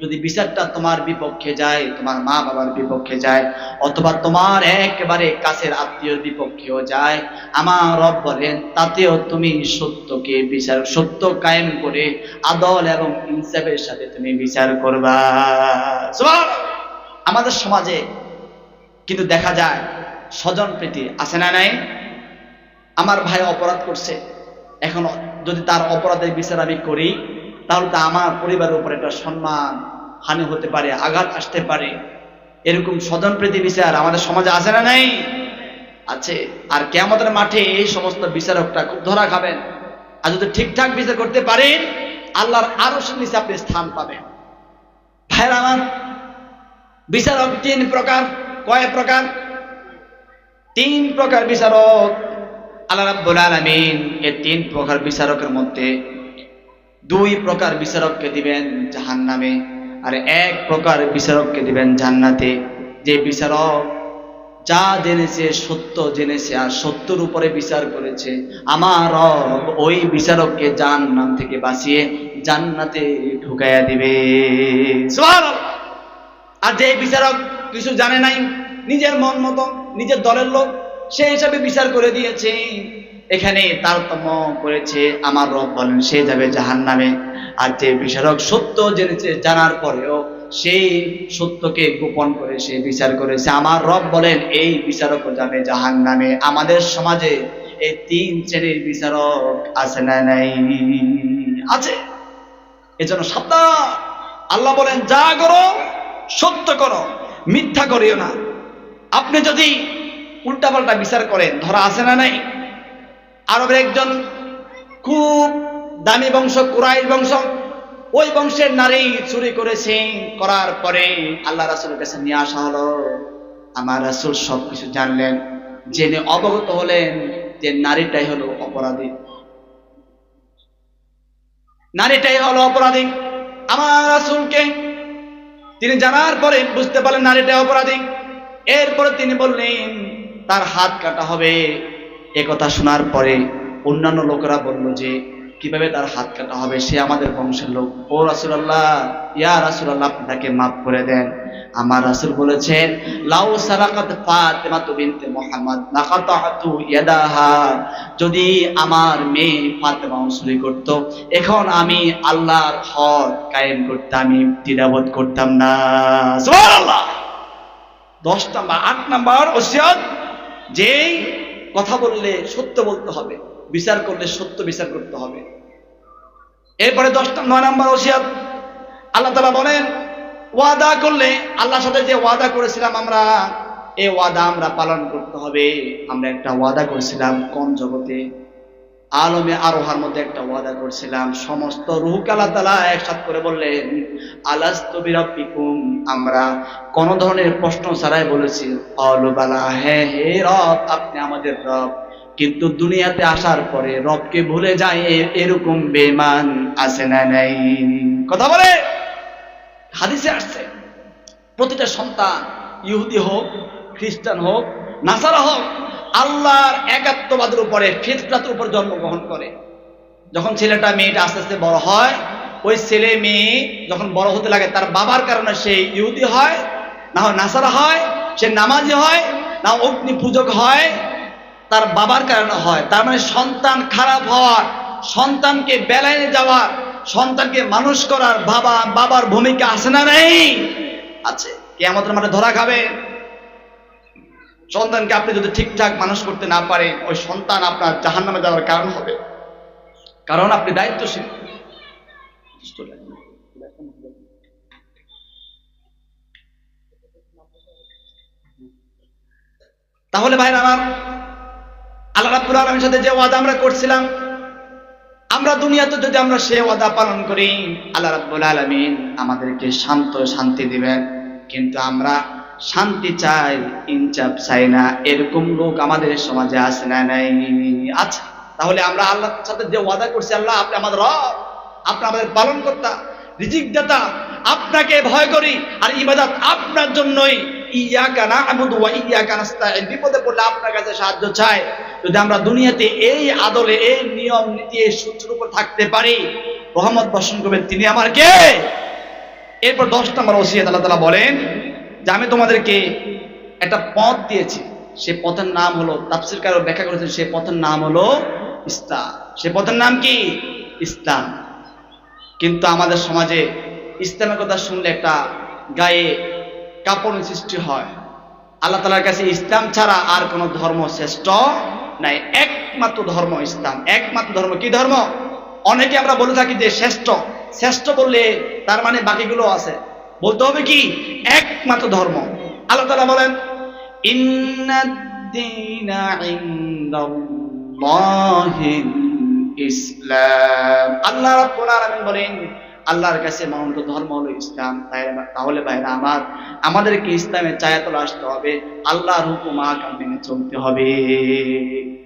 যদি বিচারটা তোমার বিপক্ষে যায়, তোমার মা বাবার বিপক্ষে যায়, অথবা তোমার একেবারে কাছের আত্মীয়র বিপক্ষেও যায়, আমার রব বলেন তাতেও তুমি সত্যকে বিচার, সত্য কায়েম করে আদল এবং ইনসাফের সাথে তুমি বিচার করবা। সুবহানাল্লাহ। আমাদের সমাজে কিন্তু দেখা যায় স্বজন প্রীতি আছে না নাই? আমার ভাই অপরাধ করছে, এখন যদি তার অপরাধের বিচার আমি করি, তাহলে তো আমার পরিবারের উপর একটা সম্মান হানি হতে পারে, আঘাত আসতে পারে। এরকম স্বজনপ্রীতি বিচার আমাদের সমাজে আছে না নাই? আছে। আর কিয়ামতের মাঠে এই সমস্ত বিচারকটা খুব ধরা খাবেন। আর যদি ঠিকঠাক বিচার করতে পারেন, আল্লাহর আরশের নিচে আপনি স্থান পাবেন। ভাইরা আমার, বিচারক তিন প্রকার। কয় প্রকার? তিন প্রকার বিচারক। আল্লাহ রাব্বুল আলামিন এই তিন প্রকার বিচারকের মধ্যে দুই প্রকার বিচারককে দিবেন জাহান্নামে, আর এক প্রকার বিচারককে দিবেন জান্নাতে। যে বিচারক যা জেনেছে সত্য জেনেছে আর সত্যের উপরে বিচার করেছে, আমার রব ওই বিচারককে জাহান্নাম থেকে বাঁচিয়ে জান্নাতে ঢুকাইয়া দিবে। সুবহানাল্লাহ। আর যে বিচারক কিছু জানে নাই, নিজের মন মতো নিজের দলের লোক সে হিসাবে বিচার করে দিয়েছে, এখানে তারতম্য করেছে, আমার রব বলেন সে যাবে জাহান্নামে। আর যে বিচারক সত্য জেনেছে, জানার পরেও সেই সত্যকে গোপন করে সে বিচার করেছে, আমার রব বলেন এই বিচারকও যাবে জাহান্নামে। আমাদের সমাজে এই তিন শ্রেণীর বিচারক আছে না নাই? আছে। এজন্য সাবধান। আল্লাহ বলেন যা করো সত্য করো, মিথ্যা করিও না। আপনি যদি উল্টাপাল্টা বিচার করেন, ধরা আছে না নাই? আরবের একজন খুব দামি বংশ, কুরাইশ বংশ, ওই বংশের নারী চুরি করেছে। করার পরে আল্লাহ রাসূলের কাছে নিয়ে আসা হলো। আমার রাসূল সবকিছু জানলেন, জেনে অবগত হলেন যে নারীটাই হলো অপরাধী, নারীটাই হলো অপরাধী। আমার রাসূলকে তিনি জানার পরে বুঝতে পারলেন নারীটাই অপরাধী। এরপরে তিনি বললেন তার হাত কাটা হবে। একথা শোনার পরে অন্যান্য লোকেরা বলল যে কিভাবে তার হাত কাটা হবে, সে আমাদের বংশের লোক। ও রাসূলুল্লাহ, ইয়া রাসূলুল্লাহ, আপনি তাকে মাফ করে দেন। আমার রাসূল বলেছেন লাউ সারাকাত ফাতিমা বিনতে মুহাম্মদ লাকাতাতু ইয়াদাহা, যদি আমার মেয়ে ফাতেমা চুরি করত, এখন আমি আল্লাহর হক কায়েম করতে আমি দ্বিধাবোধ করতাম না। সুবহানাল্লাহ। 10 নাম্বার 8 নাম্বার ওসিয়ত, যে কথা বললে সত্য বলতে হবে, বিচার করলে সত্য বিচার করতে হবে। এরপরে 9 নাম্বার ওসিয়ত, আল্লাহ তাআলা বলেন ওয়াদা করলে, আল্লাহর সাথে যে ওয়াদা করেছিলাম আমরা, এই ওয়াদা আমরা পালন করতে হবে। আমরা একটা ওয়াদা করেছিলাম কোন জগতে? আলমে আরোহার মধ্যে একটা ওয়াদা করেছিলাম। সমস্ত রূহকে আল্লাহ তাআলা একসাথে করে বললেন আলাস্তু বিরাব্বিকুম, আমরা কোন ধরনের প্রশ্ন ছাড়াই বলেছি ক্বালু বালা, হ্যাঁ হে রব আপনি আমাদের রব। কিন্তু দুনিয়াতে আসার পরে রবকে ভুলে যায় এরকম বেঈমান আছে না নাই? কথা বলে। হাদিসে আসছে প্রতিটা সন্তান, ইহুদি হোক, খ্রিস্টান হোক, নাসারা হোক, আল্লাহর একাত্মবাদের উপরে, ফিতরাতের উপর জন্মগ্রহণ করে। যখন ছেলেটা মেয়েটা আস্তে আস্তে বড় হয়, ওই ছেলে মেয়ে যখন বড় হতে লাগে, তার বাবার কারণে সে ইহুদি হয়, না হয় নাসারা হয়, সে নামাজি হয়, না অগ্নি পূজক হয়, তার বাবার কারণে হয়। তার মানে সন্তান খারাপ হওয়ার, সন্তানকে বেলায় যাওয়ার, সন্তানকে মানুষ করার বাবার ভূমিকা আছে না নাই? আছে। কিয়ামতের মাঠে ধরা খাবে। সন্তানকে আপনি যদি ঠিকঠাক মানুষ করতে না পারেন, ওই সন্তান আপনার জাহান্নামে যাওয়ার কারণ হবে, কারণ আপনি দায়িত্বশীল। তাহলে ভাইরা আমার, আল্লাহ রাব্বুল আলামিনের সাথে যে ওয়াদা আমরা করছিলাম, আমরা দুনিয়াতে যদি আমরা সেই ওয়াদা পালন করি, আল্লাহ রাব্বুল আলামিন আমাদেরকে শান্তি দিবেন। কিন্তু আমরা শান্তি চাই, ইনসাফ চাই না, এরকম লোক আমাদের সমাজে আছে না নাই? আচ্ছা, তাহলে আমরা আল্লাহর সাথে যে ওয়াদা করছি, আল্লাহ আপনি আমাদের রব, আপনি আমাদের পালন কর্তা, রিজিক দাতা, আপনাকে ভয় করি আর ইবাদত আপনার জন্যই। ইয়াকা না'বুদু ওয়া ইয়াকা নাস্তাঈন, বিপদে পড়লে আপনার কাছে সাহায্য চাই। যদি আমরা দুনিয়াতে এই আদলে, এই নিয়ম নীতি, এই সূত্রের উপর থাকতে পারি, রহমত বর্ষণ করবেন তিনি আমার কে? এরপর 10 নম্বর ওসিয়ত, আল্লাহ তাআলা বলেন যে আমি তোমাদেরকে একটা পথ দিয়েছি, সে পথের নাম হলো, তাফসীরকাররা ব্যাখ্যা করেছেন সে পথের নাম হলো ইসলাম। সে পথের নাম কি? ইসলাম। কিন্তু আমাদের সমাজে ইসলামের কথা শুনলে একটা গায়ে কাঁপন সৃষ্টি হয়। আল্লাহ তাআলার কাছে ইসলাম ছাড়া আর কোন ধর্ম শ্রেষ্ঠ নাই, একমাত্র ধর্ম ইসলাম। একমাত্র ধর্ম কি ধর্ম? অনেকে আমরা বলে থাকি যে শ্রেষ্ঠ, শ্রেষ্ঠ বললে তার মানে বাকিগুলো আছে, বলতে হবে কি একমাত্র ধর্ম। আল্লাহ তাআলা বলেন ইন্নাদ-দীনা ইনদাল্লাহিল ইসলাম। আল্লাহ রাব্বুল আলামিন বলেন আল্লাহর কাছে মনোনীত ধর্ম হলো ইসলাম। তাহলে ভাইরা আমার, আমাদেরকে ইসলামের ছায়াতলে আসতে হবে, আল্লাহর হুকুম আহকাম মেনে চলতে হবে।